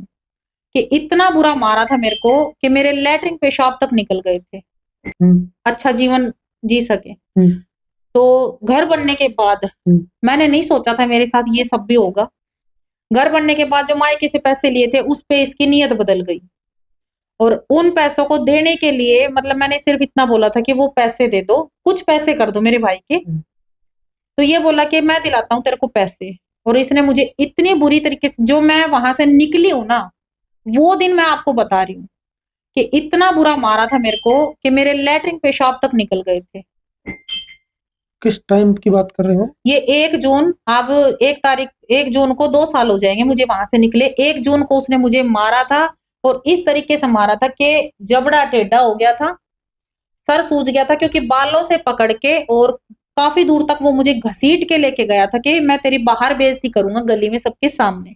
कि इतना बुरा मारा था मेरे को कि मेरे लैट्रिन पेशाब तक निकल गए थे, अच्छा जीवन जी सके। तो घर बनने के बाद मैंने नहीं सोचा था मेरे साथ ये सब भी होगा। घर बनने के बाद जो मायके से पैसे लिए थे उस पे इसकी नीयत बदल गई, और उन पैसों को देने के लिए मतलब मैंने सिर्फ इतना बोला था कि वो पैसे दे दो, कुछ पैसे कर दो मेरे भाई के। तो ये बोला कि मैं दिलाता हूँ तेरे को पैसे, और इसने मुझे इतनी बुरी तरीके से, जो मैं वहां से निकली हूं ना, वो दिन मैं आपको बता रही हूँ कि इतना बुरा मारा था मेरे को कि मेरे लैट्रिन पेशाब तक निकल गए थे। किस टाइम की बात कर रहे हो? ये 1 जून, अब 1 जून को 2 साल हो जाएंगे मुझे वहां से निकले। 1 जून को उसने मुझे मारा था, और इस तरीके से मारा था कि जबड़ा टेढ़ा हो गया था, सर सूज गया था, क्योंकि बालों से पकड़ के और काफी दूर तक वो मुझे घसीट के लेके गया था कि मैं तेरी बाहर बेइज्जती करूंगा गली में सबके सामने।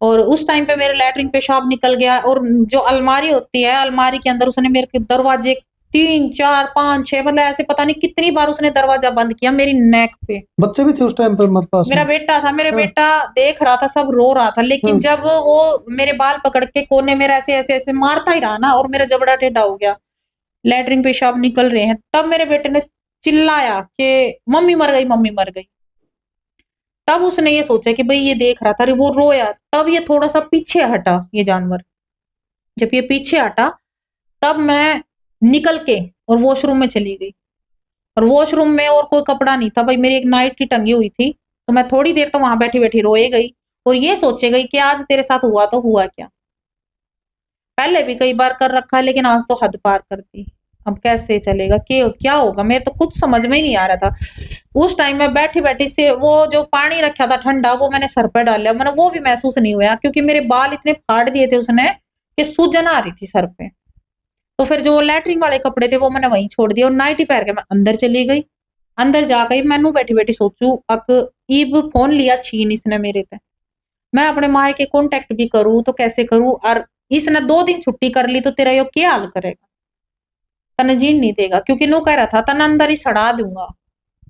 और उस टाइम पे मेरे लैट्रिन पेशाब निकल गया, और जो अलमारी होती है, अलमारी के अंदर उसने मेरे दरवाजे 3 4 5 6 मतलब ऐसे पता नहीं कितनी बार उसने दरवाजा बंद किया मेरी नेक पे। बच्चे भी थे उस टाइम पर मेरे पास? मेरा बेटा था, मेरे बेटा देख रहा था, सब रो रहा था, लेकिन जब वो मेरे बाल पकड़ के कोने में ऐसे ऐसे ऐसे मारता ही रहा ना, और मेरा जबड़ा टेढ़ा हो गया, लैट्रिन पेशाब निकल रहे हैं, तब मेरे बेटे ने चिल्लाया कि मम्मी मर गई, मम्मी मर गई। तब उसने ये सोचा कि भाई ये देख रहा था, वो रोया, तब ये थोड़ा सा पीछे हटा ये जानवर। जब ये पीछे हटा तब मैं निकल के और वॉशरूम में चली गई, और वॉशरूम में और कोई कपड़ा नहीं था भाई, मेरी एक नाइटी टंगी हुई थी। तो मैं थोड़ी देर तो वहां बैठी बैठी रोए गई, और ये सोचे गई कि आज तेरे साथ हुआ तो हुआ क्या। पहले भी कई बार कर रखा है, लेकिन आज तो हद पार कर दी। अब कैसे चलेगा, क्या होगा, मेरे तो कुछ समझ में ही नहीं आ रहा था। उस टाइम में बैठी बैठी से वो जो पानी रखा था ठंडा, वो मैंने सर पर डाल लिया, मैंने वो भी महसूस नहीं हुआ, क्योंकि मेरे बाल इतने फाड़ दिए थे उसने कि सूजन आ रही थी सर पे। तो फिर जो लैट्रिन वाले कपड़े थे वो मैंने वहीं छोड़ दिया, और नाइटी पहन के मैं अंदर चली गई। अंदर जा गई, मैनू बैठी बैठी सोचू अक ईब फोन लिया छीन इसने मेरे ते, मैं अपने माए के कॉन्टेक्ट भी करूँ तो कैसे करूँ, और इसने 2 दिन छुट्टी कर ली तो तेरा यो क्या हाल करेगा, तने जीन नहीं देगा, क्योंकि नो कह रहा था तने अंदर ही सड़ा दूंगा,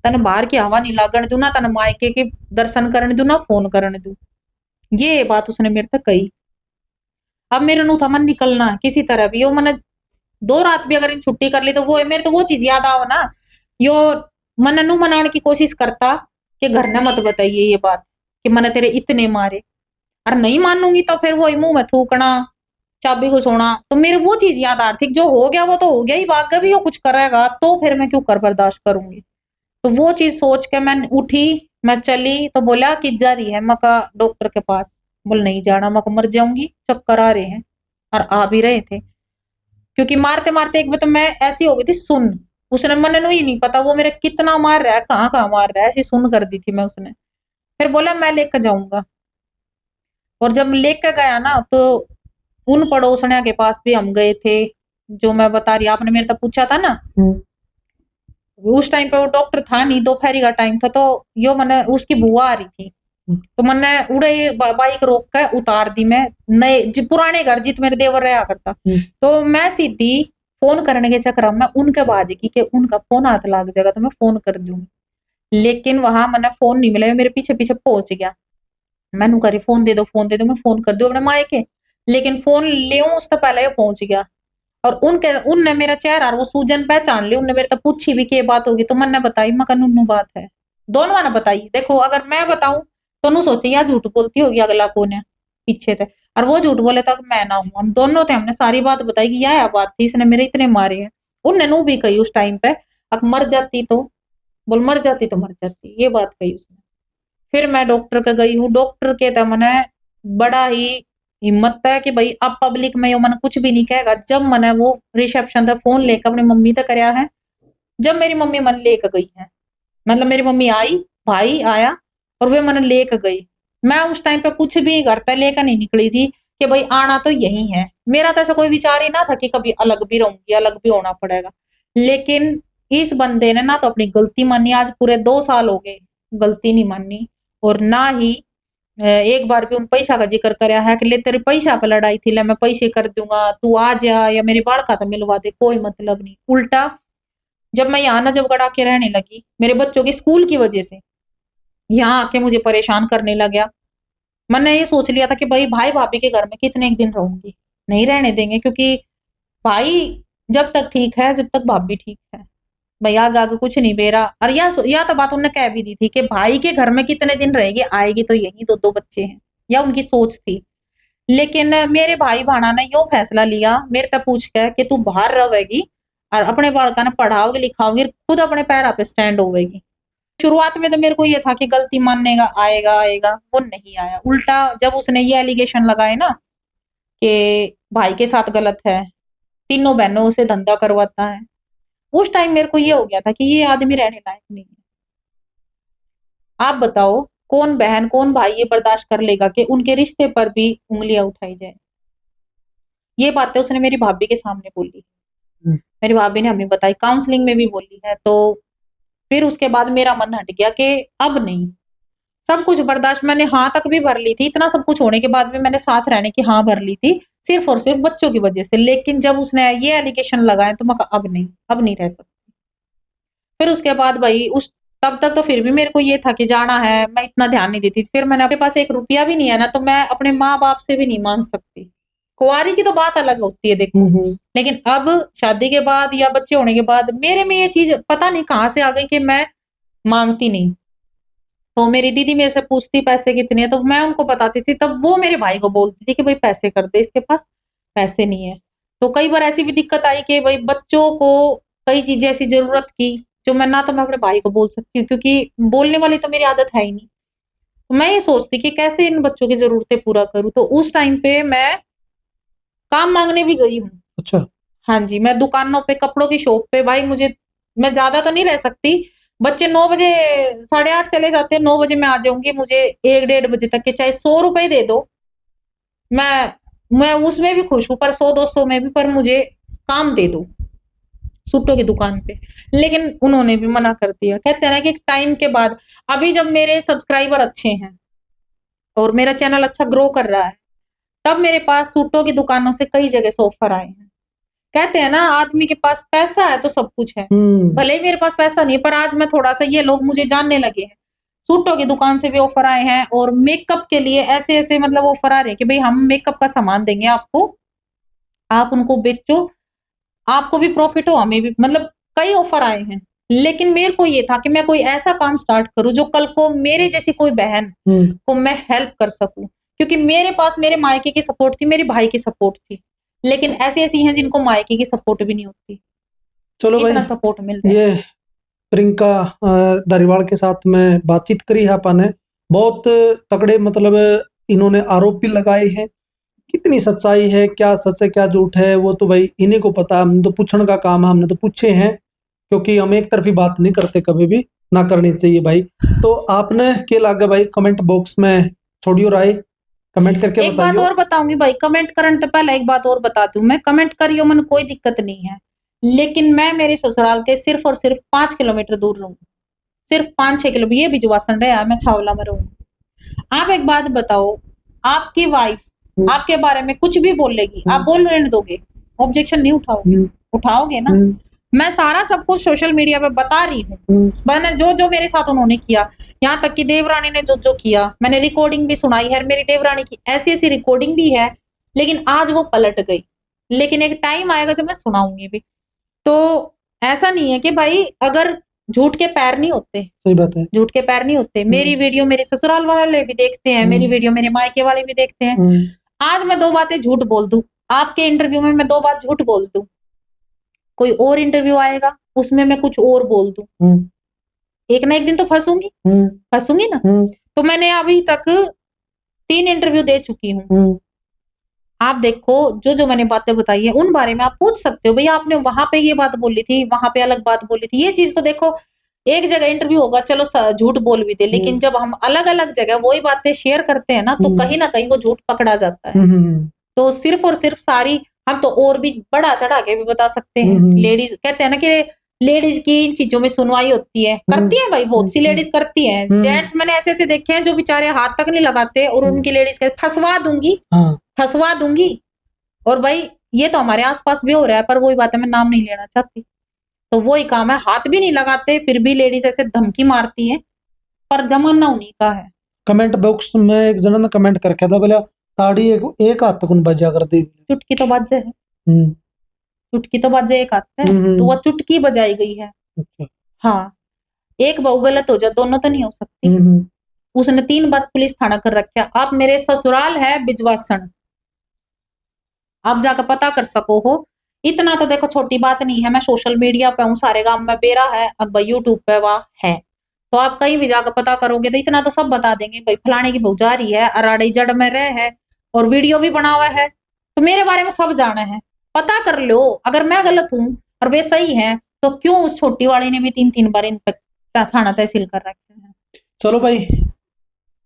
तने बाहर की हवा नहीं लागण दू ना, तने मायके के दर्शन करने दू ना फोन करने दू। ये बात उसने मेरे तक कही। अब मेरे नु था मन निकलना किसी तरह भी, यो मैंने 2 रात भी अगर इन छुट्टी कर ली तो वो मेरे तो वो चीज याद आओ ना, यो मन नु मनाने की कोशिश करता कि घर ने मत बताइए ये बात कि मैंने तेरे इतने मारे, और नहीं मानूंगी तो फिर वो मुंह में थूकना, चाबी को सोना। तो मेरे वो चीज याद आ रही थी, जो हो गया वो तो हो गया ही, भाग्य भी वो कुछ करेगा तो फिर मैं क्यों कर बर्दाश्त करूंगी। तो वो चीज सोच के मैं उठी, मैं चली, तो बोला कि जा रही है मका डॉक्टर के पास। बोल नहीं जाना, मका मर जाऊंगी, चक्कर आ रहे हैं, और आ भी रहे थे, क्योंकि मारते मारते एक बार तो मैं ऐसी हो गई थी सुन, उसने मन ही नहीं पता वो मेरे कितना मार रहा है, कहाँ कहाँ मार रहा है, ऐसी सुन कर दी थी मैं उसने। फिर बोला मैं लेकर जाऊंगा, और जब लेकर गया ना तो उन पड़ोसनिया के पास भी हम गए थे, जो मैं बता रही, आपने मेरे तक पूछा था ना, उस टाइम पे वो डॉक्टर था नहीं, दोपहरी का टाइम था, तो यो मैंने उसकी बुआ आ रही थी, तो मैंने उड़े बाइक रोक कर उतार दी मैं नए पुराने घर जित मेरे देवर रहा करता। तो मैं सीधी फोन करने के चक्कर में उनके बाज की कि उनका फोन हाथ लग जाएगा तो मैं फोन कर दूंगी, लेकिन वहां मैंने फोन नहीं मिला, मेरे पीछे पीछे पहुंच गया। मैनू करी फोन दे दो मैं फोन कर दू अपने मायके, लेकिन फोन ले उससे पहले ये पहुंच गया। और उनने मेरा चेहरा और वो सूजन पहचान ली, उनने मेरे तो पूछी भी के बात होगी, तो मैंने बताई, मैं नुनू बात है, दोनों ने बताई। देखो अगर मैं बताऊं तो नु सोचे यार झूठ बोलती होगी, अगला कौन है पीछे थे, और वो झूठ बोले तक मैं ना हूं, हम दोनों थे, हमने सारी बात बताई कि यह बात थी, इसने मेरे इतने मारे हैं। उनने नू भी कही उस टाइम पे, अब मर जाती तो बोल, मर जाती तो मर जाती, ये बात कही उसने। फिर मैं डॉक्टर के गई हूँ, डॉक्टर के था मैंने बड़ा ही हिम्मत है कि भाई अब पब्लिक में यो मैंने कुछ भी नहीं कहेगा। जब मैंने वो रिसेप्शन तक फोन लेकर अपनी मम्मी तक कराया है, जब मेरी मम्मी मन लेकर गई है, मतलब मेरी मम्मी आई, भाई आया और वे मैंने लेकर गई। मैं उस टाइम पे कुछ भी घर पे लेकर नहीं निकली थी कि भाई आना तो यही है, मेरा तो ऐसा कोई विचार ही ना था कि कभी अलग भी रहूंगी, अलग भी होना पड़ेगा। लेकिन इस बंदे ने ना तो अपनी गलती मानी, आज पूरे 2 साल हो गए गलती नहीं मानी, और ना ही एक बार भी उन पैसा का जिक्र कराया है कि ले तेरे पैसा पे लड़ाई थी, ले मैं पैसे कर दूंगा, तू आ जा या मेरे बाल खाता मिलवा दे, कोई मतलब नहीं। उल्टा जब मैं यहाँ नजफगढ़ आके रहने लगी, मेरे बच्चों के स्कूल की वजह से यहाँ आके मुझे परेशान करने लग गया। मैंने ये सोच लिया था कि भाई भाई भाभी के घर में कितने एक दिन रहूंगी, नहीं रहने देंगे, क्योंकि भाई जब तक ठीक है, जब तक भाभी ठीक है, भाई आगे आगे कुछ नहीं बेरा। और या तो बात उन्होंने कह भी दी थी कि भाई के घर में कितने दिन रहेगी, आएगी तो यही, दो दो बच्चे हैं, या उनकी सोच थी। लेकिन मेरे भाई भाना ने यो फैसला लिया मेरे तक पूछ के कि तू बाहर रहेगी और अपने बालका ने पढ़ाओगे लिखाओगे, खुद अपने पैरों पे स्टैंड होगी। शुरुआत में तो मेरे को ये था कि गलती मानने का आएगा आएगा, वो नहीं आया। उल्टा जब उसने ये एलिगेशन लगाए ना कि भाई के साथ गलत है, तीनों बहनों से धंधा करवाता है, उस टाइम मेरे को ये हो गया था कि ये आदमी रहने लायक नहीं है। आप बताओ कौन बहन कौन भाई ये बर्दाश्त कर लेगा कि उनके रिश्ते पर भी उंगलियां उठाई जाए। ये बातें उसने मेरी भाभी के सामने बोली, मेरी भाभी ने हमें बताई, काउंसलिंग में भी बोली है। तो फिर उसके बाद मेरा मन हट गया कि अब नहीं, सब कुछ बर्दाश्त मैंने हाँ तक भी भर ली थी, इतना सब कुछ होने के बाद भी मैंने साथ रहने की हाँ भर ली थी, सिर्फ और सिर्फ बच्चों की वजह से। लेकिन जब उसने ये एलिगेशन लगाए तो मैं कहा, अब नहीं रह सकती। फिर उसके बाद भाई उस तब तक तो फिर भी मेरे को ये था कि जाना है, मैं इतना ध्यान नहीं देती। फिर मैंने अपने पास 1 रुपया भी नहीं है ना, तो मैं अपने माँ बाप से भी नहीं मांग सकती। कुंवारी की तो बात अलग होती है देखो, लेकिन अब शादी के बाद या बच्चे होने के बाद मेरे में ये चीज पता नहीं कहाँ से आ गई कि मैं मांगती नहीं। तो मेरी दीदी मेरे से पूछती पैसे कितने हैं, तो मैं उनको बताती थी, तब वो मेरे भाई को बोलती थी कि भाई पैसे कर दे, इसके पास पैसे नहीं है। तो कई बार ऐसी भी दिक्कत आई कि भाई बच्चों को कई चीजें ऐसी जरूरत की जो मैं अपने भाई को बोल सकती हूँ, क्योंकि बोलने वाली तो मेरी आदत है ही नहीं। तो मैं ये सोचती कि कैसे इन बच्चों की जरूरतें पूरा करूँ, तो उस टाइम पे मैं काम मांगने भी गई हूँ। अच्छा। हाँ जी, मैं दुकानों पे, कपड़ों की शॉप पे, भाई मुझे, मैं ज्यादा तो नहीं रह सकती, बच्चे 9 बजे 8:30 चले जाते हैं, 9 बजे मैं आ जाऊंगी, मुझे 1 डेढ़ बजे तक के चाहे 100 रुपए दे दो, मैं उसमें भी खुश हूँ, पर 100 200 में भी, पर मुझे काम दे दो सूटों की दुकान पे। लेकिन उन्होंने भी मना कर दिया, कहते हैं ना कि टाइम के बाद, अभी जब मेरे सब्सक्राइबर अच्छे हैं और मेरा चैनल अच्छा ग्रो कर रहा है, तब मेरे पास सूटों की दुकानों से कई जगह से ऑफर आए हैं। कहते हैं ना आदमी के पास पैसा है तो सब कुछ है, भले ही मेरे पास पैसा नहीं है, पर आज मैं थोड़ा सा, ये लोग मुझे जानने लगे हैं, सूटों की दुकान से भी ऑफर आए हैं, और मेकअप के लिए ऐसे ऐसे मतलब ऑफर आ रहे हैं कि भाई हम मेकअप का सामान देंगे आपको, आप उनको बेचो, आपको भी प्रॉफिट हो हमें भी, मतलब कई ऑफर आए हैं। लेकिन मेरे को ये था कि मैं कोई ऐसा काम स्टार्ट करूं जो कल को मेरे जैसी कोई बहन को मैं हेल्प कर सकूं, क्योंकि मेरे पास मेरे मायके की सपोर्ट थी, मेरे भाई की सपोर्ट थी, लेकिन ऐसी ऐसी हैं जिनको मायके की सपोर्ट भी नहीं होती। चलो भाई, इतना सपोर्ट मिल रहा है। ये प्रियंका धारीवाल के साथ में बातचीत करी है अपन ने, बहुत तगड़े मतलब इन्होंने आरोप भी लगाए हैं। कितनी सच्चाई है, क्या सच है क्या झूठ है, वो तो भाई इन्हीं को पता, हम तो पूछने का काम है, हमने तो पूछे हैं। क्योंकि हम एक तरफी बात नहीं करते, कभी भी ना करनी चाहिए भाई। तो आपने के लागे भाई कमेंट बॉक्स में छोड़ियो राय, कमेंट करके एक बात बताइयो। और बताऊंगी भाई, कमेंट करने से पहले एक बात और बता दूं, मैं कमेंट करियो, मन कोई दिक्कत नहीं है, लेकिन मैं मेरे ससुराल के सिर्फ और सिर्फ 5 किलोमीटर दूर रहूंगी, सिर्फ 5-6 किलोमीटर, ये भी जुवासन रहा, मैं छावला में रहूंगी। आप एक बात बताओ, आपकी वाइफ आपके बारे में कुछ भी बोलेगी, आप बोल रहने दोगे? ऑब्जेक्शन नहीं उठाओगे? उठाओगे ना? मैं सारा सब कुछ सोशल मीडिया पे बता रही हूँ, मैंने जो जो मेरे साथ उन्होंने किया, यहाँ तक कि देवरानी ने जो जो किया, मैंने रिकॉर्डिंग भी सुनाई है, मेरी देवरानी की ऐसी ऐसी रिकॉर्डिंग भी है, लेकिन आज वो पलट गई, लेकिन एक टाइम आएगा जब मैं सुनाऊंगी भी। तो ऐसा नहीं है कि भाई अगर झूठ के पैर नहीं होते, सही बात है, झूठ के पैर नहीं होते। मेरी वीडियो मेरे ससुराल वाले भी देखते हैं, मेरी वीडियो मेरे मायके वाले भी देखते हैं। आज मैं 2 बातें झूठ बोल दूं, आपके इंटरव्यू में मैं 2 बात झूठ बोल दूं, कोई और इंटरव्यू आएगा उसमें मैं कुछ और बोल दूं, एक ना एक दिन तो फंसूंगी, फंसूंगी ना। तो मैंने अभी तक 3 इंटरव्यू दे चुकी हूँ। आप देखो, जो जो मैंने बातें बताई है उन बारे में आप पूछ सकते हो, भैया आपने वहां पे ये बात बोली थी, वहां पे अलग बात बोली थी। ये चीज तो देखो, एक जगह इंटरव्यू होगा चलो झूठ बोल भी दे, लेकिन जब हम अलग अलग जगह वही बातें शेयर करते हैं ना, तो कहीं ना कहीं वो झूठ पकड़ा जाता है। तो सिर्फ और सिर्फ सारी, हम तो और भी बढ़ा चढ़ा के भी बता सकते हैं। लेडीज कहते हैं ना कि लेडीज की इन चीजों में सुनवाई होती है, करती है भाई, बहुत सी लेडीज करती है। जेंट्स मैंने ऐसे ऐसे देखे हैं जो बेचारे हाथ तक नहीं लगाते, और उनकी लेडीज कहते फंसवा दूंगी, फंसवा दूंगी। और भाई ये तो हमारे आसपास भी हो रहा है, पर वही बात है, मैं नाम नहीं लेना चाहती। तो वही काम है, हाथ भी नहीं लगाते, फिर भी लेडीज ऐसे धमकी मारती है, पर जमाना उन्हीं का है। कमेंट बॉक्स में एक जना ने कमेंट करके था, बोला ताड़ी एक हाथ तक बजा कर दी, चुटकी तो बाजे है, चुटकी तो बाजे एक हाथ है, तो वह चुटकी बजाई गई है। हाँ, एक बहू गलत हो जाए, दोनों तो नहीं हो सकती। उसने 3 बार पुलिस थाना कर रखा। आप मेरे ससुराल है बिजवासन, आप जाकर पता कर सको हो। इतना तो देखो छोटी बात नहीं है, मैं सोशल मीडिया पे हूँ, सारे गांव में बेरा है, अब यूट्यूब पे वह है, तो आप कहीं भी जाकर पता करोगे तो इतना तो सब बता देंगे, भाई फलाने की बहू जा रही है, अराड़ी जड़ में रहे है, और वीडियो भी बना हुआ है, तो मेरे बारे में सब जाना है, पता कर लो। अगर मैं गलत हूँ और वे सही है, तो क्यों उस छोटी वाली ने भी 3-3 बार इन पर थाना तहसील कर रखे हैं। चलो भाई,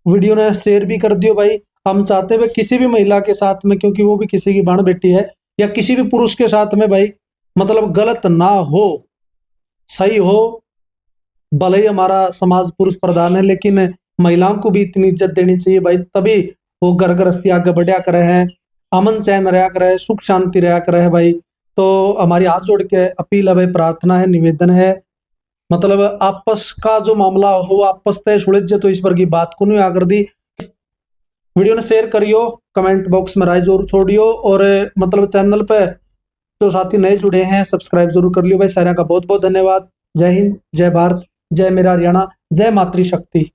वीडियो ने शेयर भी कर दियो भाई। हम चाहते हुए किसी भी महिला के साथ में, क्योंकि वो भी किसी की बाण बेटी है, या किसी भी पुरुष के साथ में भाई मतलब गलत ना हो, सही हो। भले ही हमारा समाज पुरुष प्रधान है, लेकिन महिलाओं को भी इतनी इज्जत देनी चाहिए भाई, तभी वो घर गृहस्थी आगे बढ़िया करे है, अमन चैन रहा करे, सुख शांति रहा करे भाई। तो हमारी हाथ जोड़ के अपील है भाई, प्रार्थना है, निवेदन है, मतलब आपस का जो मामला हो, आपस तय सुलझ तो इस पर की बात को नहीं आकर दी। वीडियो ने शेयर करियो, कमेंट बॉक्स में राय जरूर छोड़ियो, और मतलब चैनल पे जो साथी नए जुड़े हैं सब्सक्राइब जरूर कर लियो भाई। सारा का बहुत बहुत धन्यवाद। जय हिंद, जय भारत, जय मेरा हरियाणा, जय मातृशक्ति।